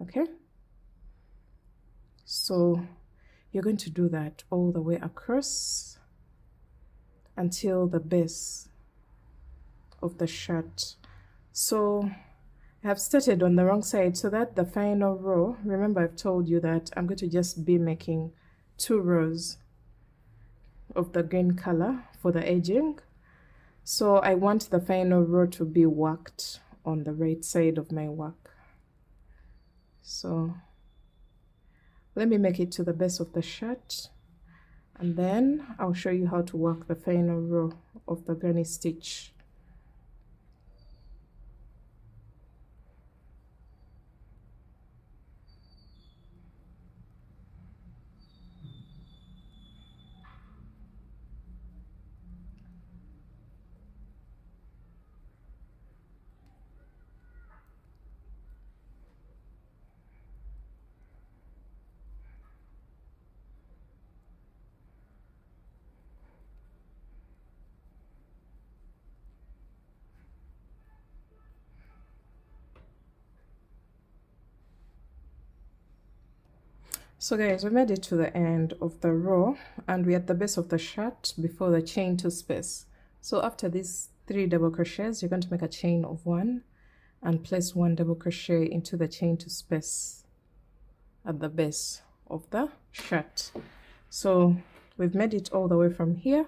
Okay, so you're going to do that all the way across until the base of the shirt. So I have started on the wrong side, so that the final row, remember I've told you that I'm going to just be making 2 rows of the green color for the edging. So I want the final row to be worked on the right side of my work. So let me make it to the base of the shirt, and then I'll show you how to work the final row of the granny stitch. So guys, we made it to the end of the row, and we're at the base of the shirt before the chain 2 space. So after these 3 double crochets, you're going to make a chain of 1 and place 1 double crochet into the chain 2 space at the base of the shirt. So we've made it all the way from here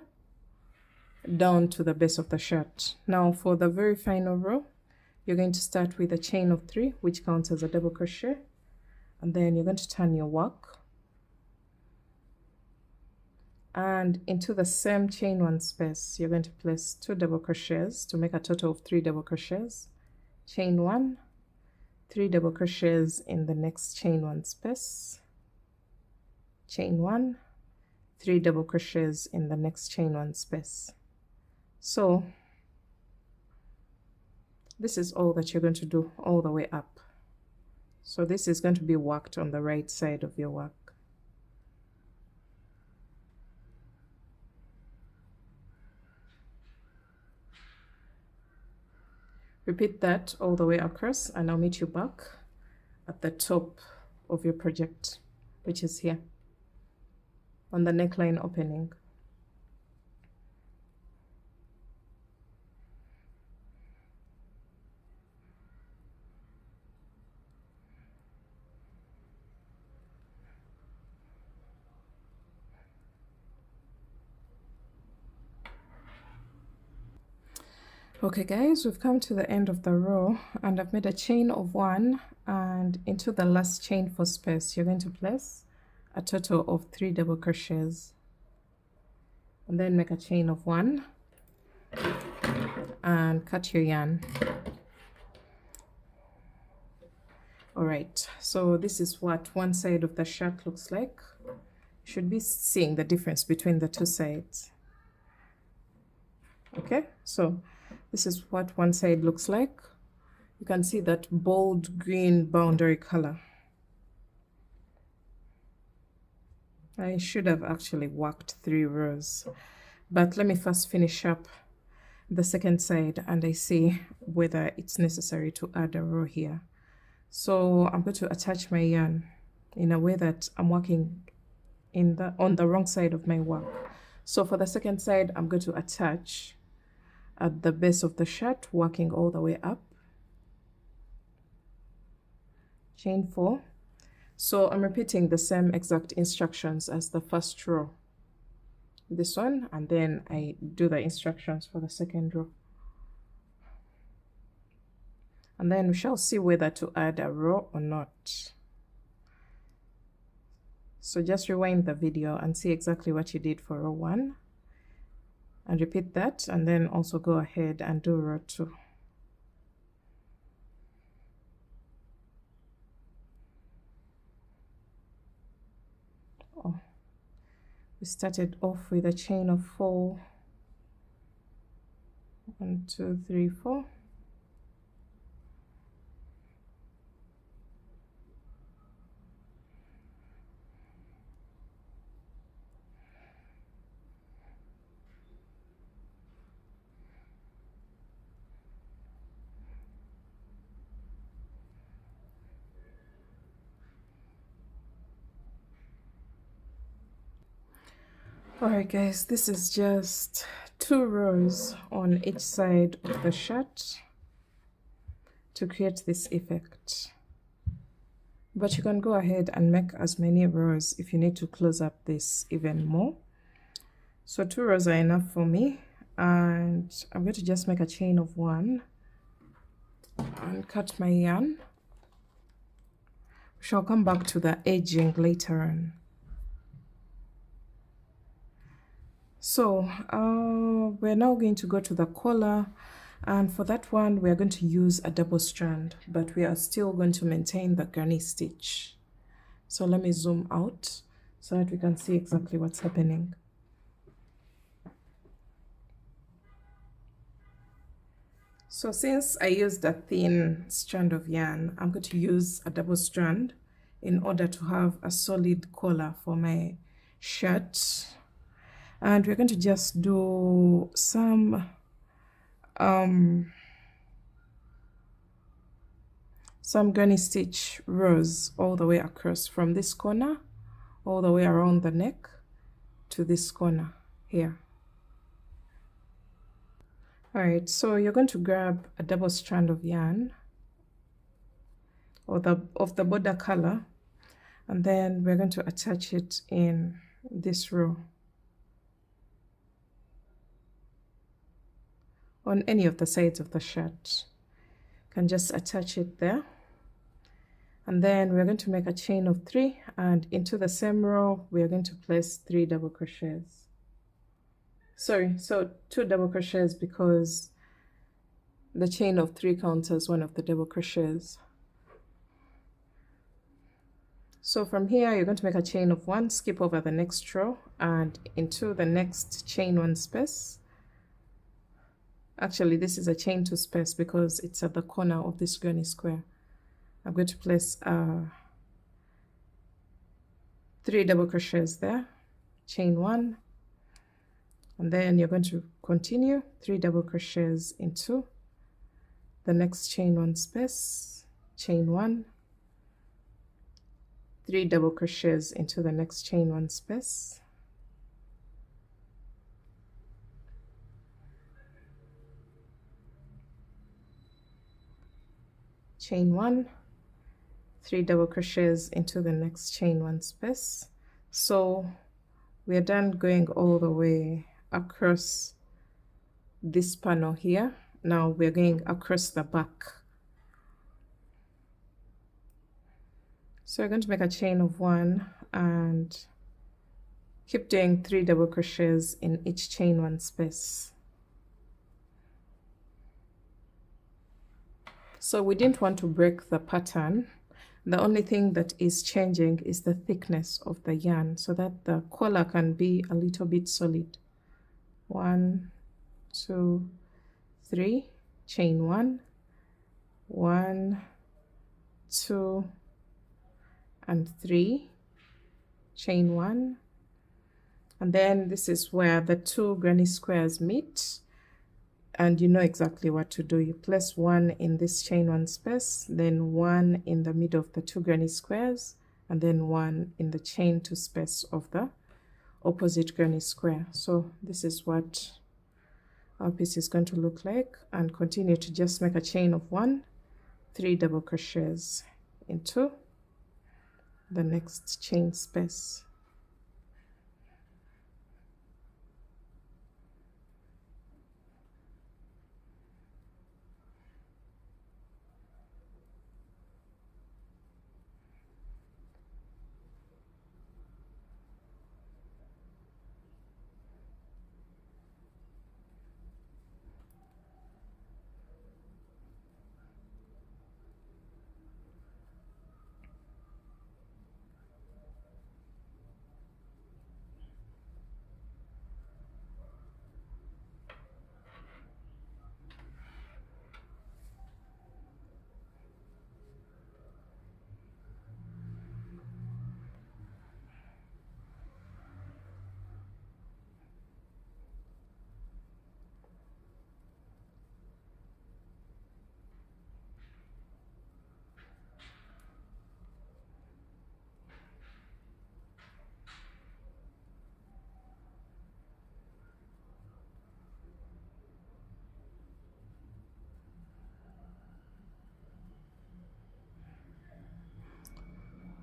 down to the base of the shirt. Now for the very final row, you're going to start with a chain of 3, which counts as a double crochet, and then you're going to turn your work and into the same chain 1 space you're going to place 2 double crochets to make a total of 3 double crochets. Chain 1, 3 double crochets in the next chain 1 space, chain 1, 3 double crochets in the next chain 1 space. So this is all that you're going to do all the way up. So this is going to be worked on the right side of your work. Repeat that all the way across, and I'll meet you back at the top of your project, which is here on the neckline opening. Okay guys, we've come to the end of the row, and I've made a chain of 1, and into the last chain for space you're going to place a total of 3 double crochets, and then make a chain of 1 and cut your yarn. All right, so this is what one side of the shirt looks like. You should be seeing the difference between the two sides. Okay, so this is what one side looks like. You can see that bold green boundary color. I should have actually worked 3 rows, but let me first finish up the second side and I see whether it's necessary to add a row here. So I'm going to attach my yarn in a way that I'm working on the wrong side of my work. So for the second side, I'm going to attach at the base of the shirt, working all the way up, chain 4. So I'm repeating the same exact instructions as the first row, this one, and then I do the instructions for the second row, and then we shall see whether to add a row or not. So just rewind the video and see exactly what you did for row 1 and repeat that, and then also go ahead and do row 2. Oh, we started off with a chain of 4. 1, 2, 3, 4. Alright guys, this is just 2 rows on each side of the shirt to create this effect. But you can go ahead and make as many rows if you need to close up this even more. So 2 rows are enough for me, and I'm going to just make a chain of 1 and cut my yarn. We shall come back to the edging later on. So we're now going to go to the collar, and for that one we're going to use a double strand, but we are still going to maintain the granny stitch. So let me zoom out so that we can see exactly what's happening. So since I used a thin strand of yarn, I'm going to use a double strand in order to have a solid collar for my shirt. And we're going to just do some granny stitch rows all the way across, from this corner all the way around the neck to this corner here. All right, so you're going to grab a double strand of yarn of the border color, and then we're going to attach it in this row on any of the sides of the shirt. You can just attach it there, and then we're going to make a chain of 3, and into the same row we are going to place 3 double crochets. Sorry, so 2 double crochets, because the chain of 3 counts as one of the double crochets. So from here you're going to make a chain of 1, skip over the next row and into the next chain 1 space. Actually, this is a chain 2 space because it's at the corner of this granny square. I'm going to place 3 double crochets there, chain 1, and then you're going to continue 3 double crochets into the next chain 1 space, chain 1, 3 double crochets into the next chain 1 space, chain 1, 3 double crochets into the next chain 1 space. So we are done going all the way across this panel here. Now we're going across the back. So we're going to make a chain of 1 and keep doing 3 double crochets in each chain 1 space. So we didn't want to break the pattern. The only thing that is changing is the thickness of the yarn so that the collar can be a little bit solid. 1, 2, 3, chain 1, 1, 2, and 3, chain 1, and then this is where the 2 granny squares meet, and you know exactly what to do. You place 1 in this chain 1 space, then 1 in the middle of the 2 granny squares, and then 1 in the chain 2 space of the opposite granny square. So this is what our piece is going to look like, and continue to just make a chain of 1, 3 double crochets into the next chain space.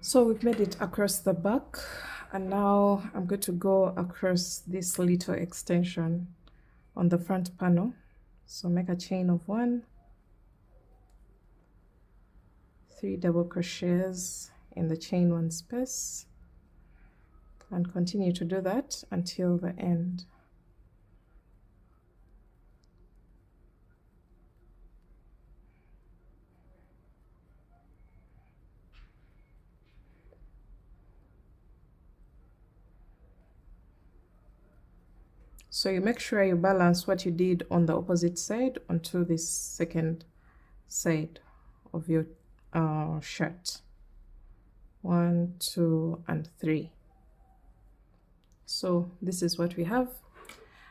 So we've made it across the back, and now I'm going to go across this little extension on the front panel. So make a chain of 1, 3 double crochets in the chain 1 space, and continue to do that until the end. So you make sure you balance what you did on the opposite side onto this second side of your shirt. 1, 2, and 3. So this is what we have,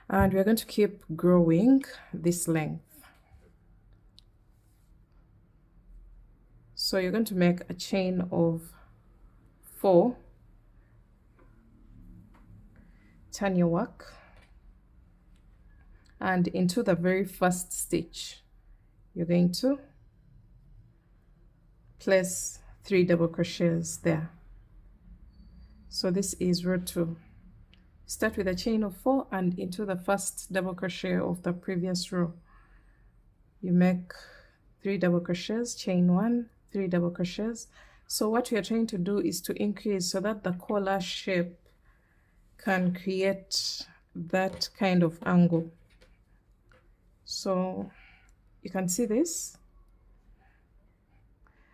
and we're going to keep growing this length. So you're going to make a chain of 4, turn your work, and into the very first stitch you're going to place 3 double crochets there. So this is row 2. Start with a chain of 4 and into the first double crochet of the previous row you make 3 double crochets, chain 1, 3 double crochets. So what we are trying to do is to increase so that the collar shape can create that kind of angle. So you can see this.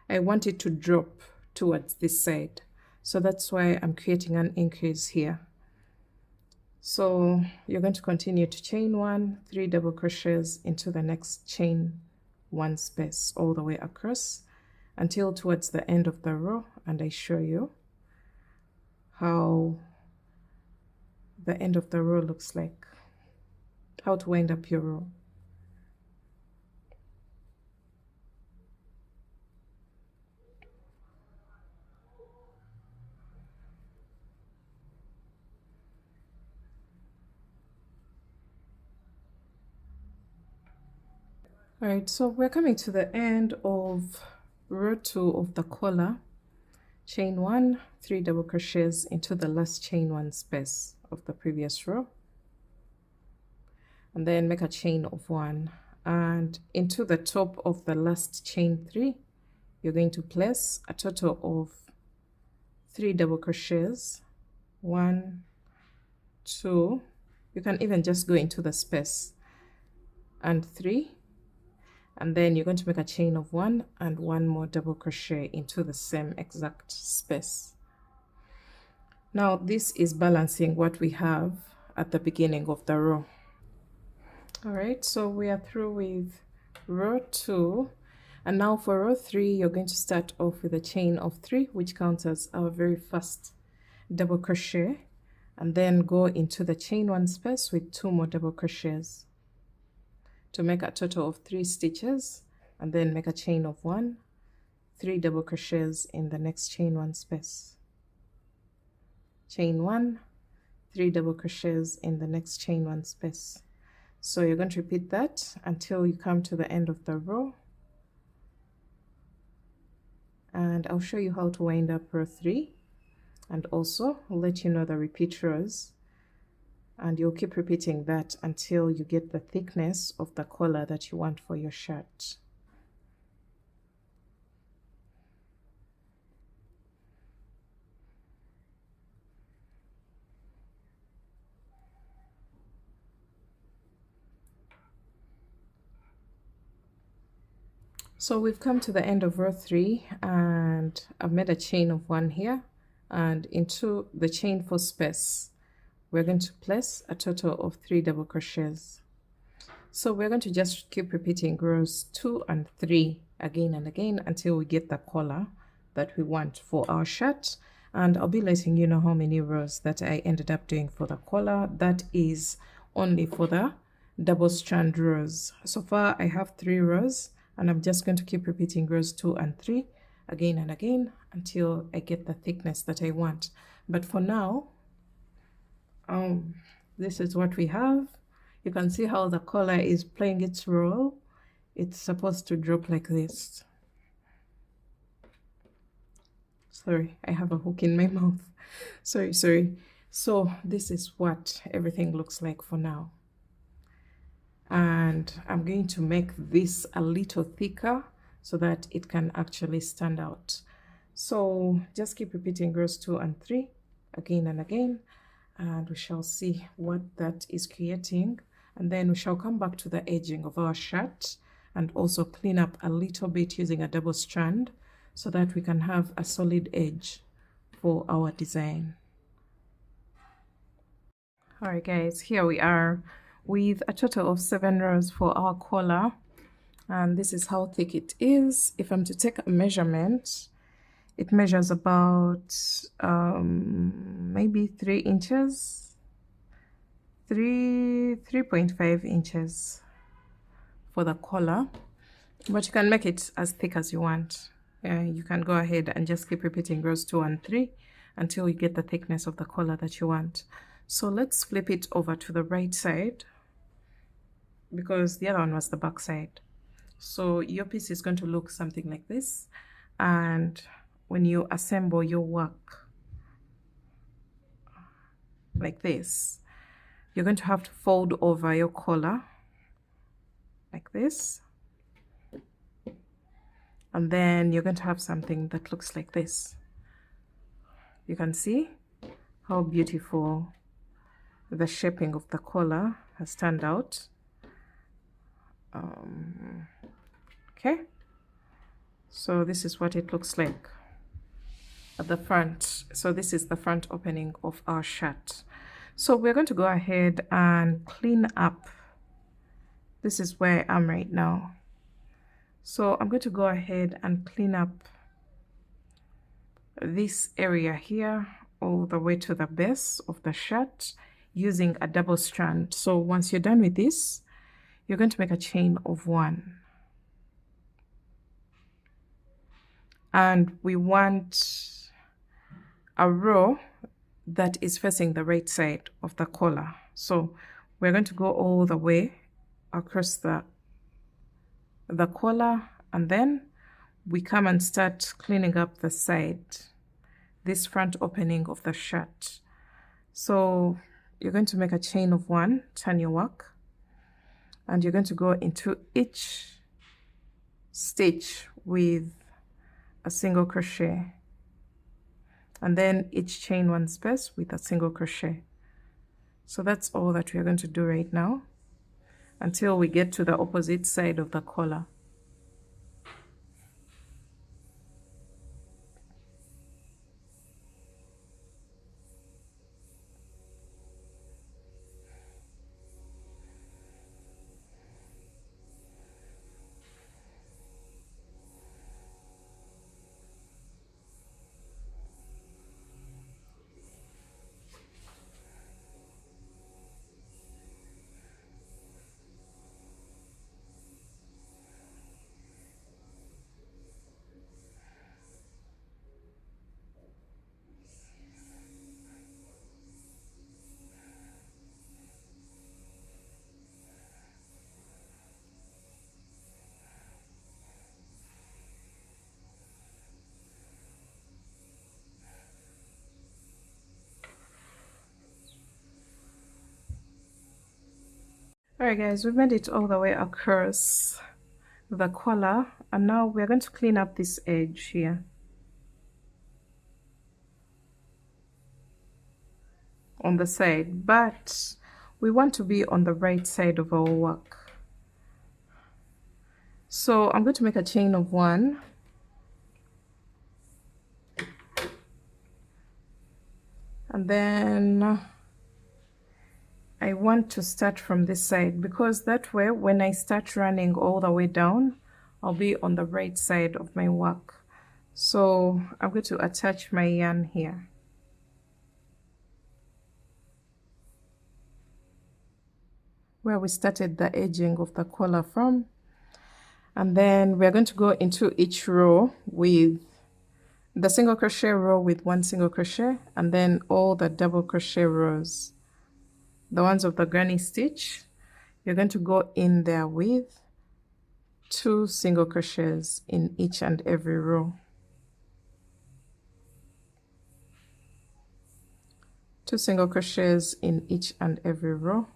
I want it to drop towards this side, so that's why I'm creating an increase here. So you're going to continue to chain 1, 3 double crochets into the next chain 1 space all the way across until towards the end of the row, and I show you how the end of the row looks like, how to wind up your row. All right, so we're coming to the end of row 2 of the collar. Chain 1, 3 double crochets into the last chain 1 space of the previous row, and then make a chain of 1, and into the top of the last chain 3 you're going to place a total of 3 double crochets. 1, 2, you can even just go into the space, and 3, and then you're going to make a chain of 1 and 1 more double crochet into the same exact space. Now this is balancing what we have at the beginning of the row. All right, so we are through with row 2, and now for row 3 you're going to start off with a chain of 3, which counts as our very first double crochet, and then go into the chain 1 space with 2 more double crochets to make a total of 3 stitches, and then make a chain of 1, 3 double crochets in the next chain 1 space, chain 1, 3 double crochets in the next chain 1 space. So you're going to repeat that until you come to the end of the row, and I'll show you how to wind up row 3, and also let you know the repeat rows, and you'll keep repeating that until you get the thickness of the collar that you want for your shirt. So we've come to the end of row 3, and I've made a chain of 1 here, and into the chain 4 space we're going to place a total of 3 double crochets. So we're going to just keep repeating rows 2 and 3 again and again until we get the collar that we want for our shirt, and I'll be letting you know how many rows that I ended up doing for the collar. That is only for the double strand rows. So far I have 3 rows, and I'm just going to keep repeating rows 2 and 3 again and again until I get the thickness that I want. But for now, this is what we have. You can see how the collar is playing its role. It's supposed to drop like this. Sorry, I have a hook in my mouth. Sorry. So this is what everything looks like for now, and I'm going to make this a little thicker so that it can actually stand out. So just keep repeating rows 2 and 3 again and again, and we shall see what that is creating, and then we shall come back to the edging of our shirt and also clean up a little bit using a double strand so that we can have a solid edge for our design. All right guys, here we are with a total of 7 rows for our collar, and this is how thick it is. If I'm to take a measurement, it measures about maybe 3 inches, 3.5 inches for the collar, but you can make it as thick as you want. You can go ahead and just keep repeating rows 2 and 3 until you get the thickness of the collar that you want. So let's flip it over to the right side, because the other one was the back side. So your piece is going to look something like this, and when you assemble your work like this, you're going to have to fold over your collar like this, and then you're going to have something that looks like this. You can see how beautiful the shaping of the collar has turned out. Okay, so this is what it looks like at the front. So this is the front opening of our shirt. So we're going to go ahead and clean up. This is where I am right now. So I'm going to go ahead and clean up this area here all the way to the base of the shirt using a double strand. So once you're done with this, you're going to make a chain of 1. And we want a row that is facing the right side of the collar. So we're going to go all the way across the the collar, and then we come and start cleaning up the side, this front opening of the shirt. So you're going to make a chain of 1, turn your work, and you're going to go into each stitch with a single crochet, and then each chain 1 space with a single crochet. So that's all that we're going to do right now until we get to the opposite side of the collar. Alright guys, we made it all the way across the collar, and now we're going to clean up this edge here on the side, but we want to be on the right side of our work. So I'm going to make a chain of 1, and then I want to start from this side, because that way when I start running all the way down, I'll be on the right side of my work. So I'm going to attach my yarn here. Where we started the edging of the collar from, and then we're going to go into each row with the single crochet row with 1 single crochet, and then all the double crochet rows, the ones of the granny stitch, you're going to go in there with 2 single crochets in each and every row. 2 single crochets in each and every row.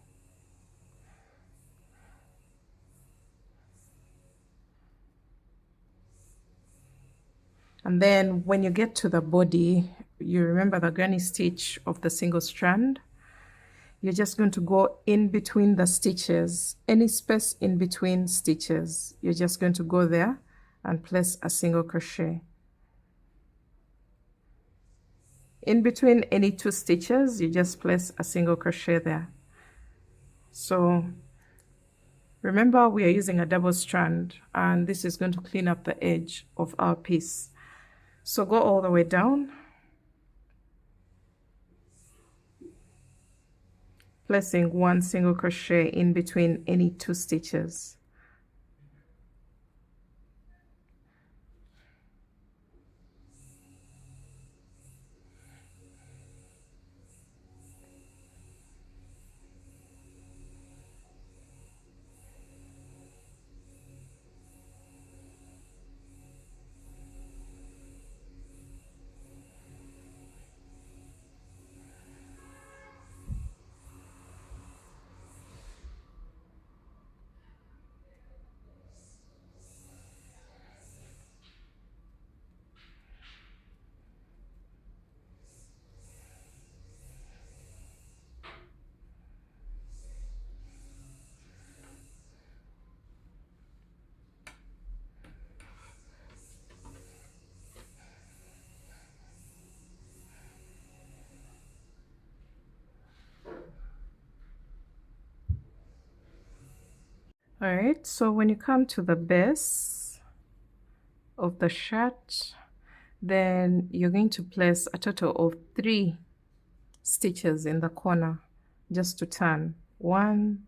And then when you get to the body, you remember the granny stitch of the single strand. You're just going to go in between the stitches, any space in between stitches. You're just going to go there and place a single crochet. In between any 2 stitches, you just place a single crochet there. So remember, we are using a double strand, and this is going to clean up the edge of our piece. So go all the way down, placing 1 single crochet in between any 2 stitches. All right, so when you come to the base of the shirt, then you're going to place a total of 3 stitches in the corner just to turn 1,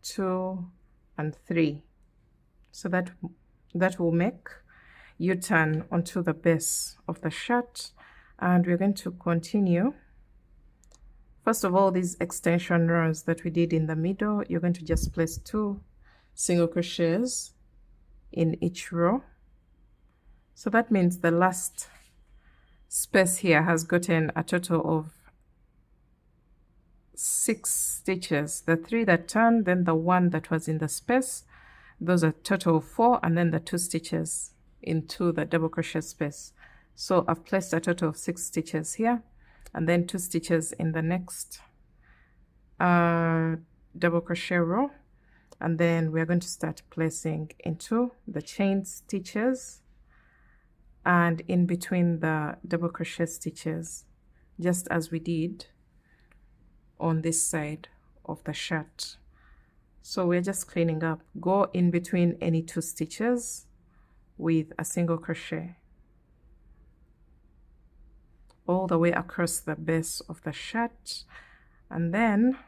2, and 3. So that will make you turn onto the base of the shirt, and we're going to continue. First of all, these extension rows that we did in the middle, you're going to just place 2 single crochets in each row. So that means the last space here has gotten a total of 6 stitches. The 3 that turned, then the 1 that was in the space, those are total of 4, and then the 2 stitches into the double crochet space. So I've placed a total of 6 stitches here, and then 2 stitches in the next double crochet row, and then we're going to start placing into the chain stitches and in between the double crochet stitches, just as we did on this side of the shirt. So we're just cleaning up. Go in between any 2 stitches with a single crochet all the way across the base of the shirt, and then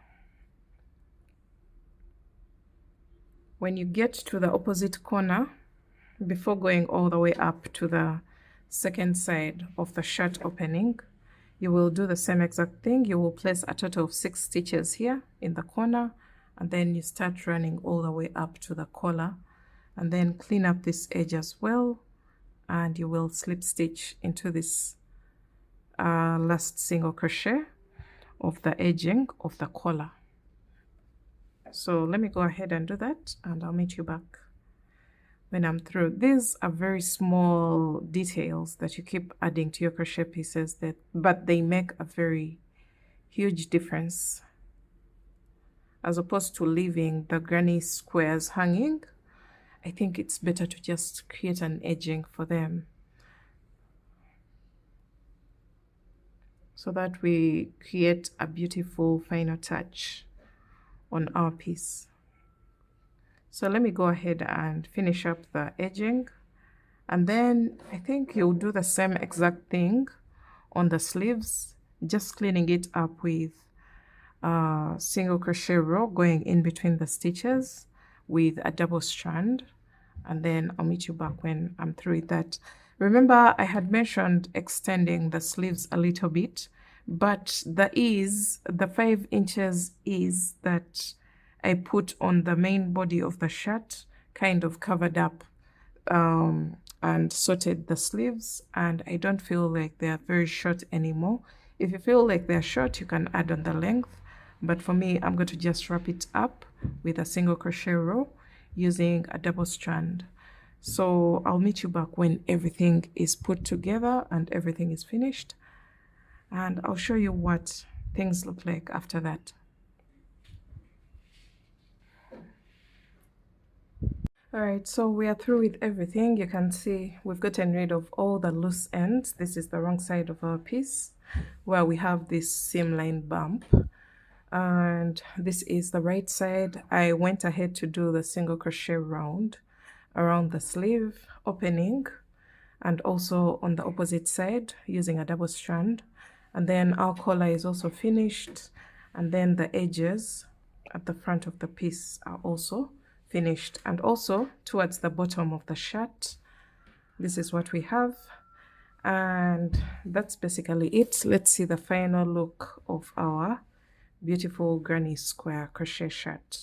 when you get to the opposite corner, before going all the way up to the second side of the shirt opening, you will do the same exact thing. You will place a total of 6 stitches here in the corner, and then you start running all the way up to the collar, and then clean up this edge as well, and you will slip stitch into this last single crochet of the edging of the collar. So let me go ahead and do that, and I'll meet you back when I'm through. These are very small details that you keep adding to your crochet pieces, but they make a very huge difference. As opposed to leaving the granny squares hanging, I think it's better to just create an edging for them, so that we create a beautiful final touch on our piece. So let me go ahead and finish up the edging, and then I think you'll do the same exact thing on the sleeves, just cleaning it up with a single crochet row going in between the stitches with a double strand, and then I'll meet you back when I'm through with that. Remember, I had mentioned extending the sleeves a little bit, but the 5 inches is that I put on the main body of the shirt kind of covered up and sorted the sleeves, and I don't feel like they are very short anymore. If you feel like they're short, you can add on the length, but for me, I'm going to just wrap it up with a single crochet row using a double strand. So I'll meet you back when everything is put together and everything is finished, and I'll show you what things look like after that. All right, so we are through with everything. You can see we've gotten rid of all the loose ends. This is the wrong side of our piece where we have this seam line bump, and this is the right side. I went ahead to do the single crochet round around the sleeve opening and also on the opposite side using a double strand, and then our collar is also finished, and then the edges at the front of the piece are also finished, and also towards the bottom of the shirt, this is what we have, and that's basically it. Let's see the final look of our beautiful granny square crochet shirt.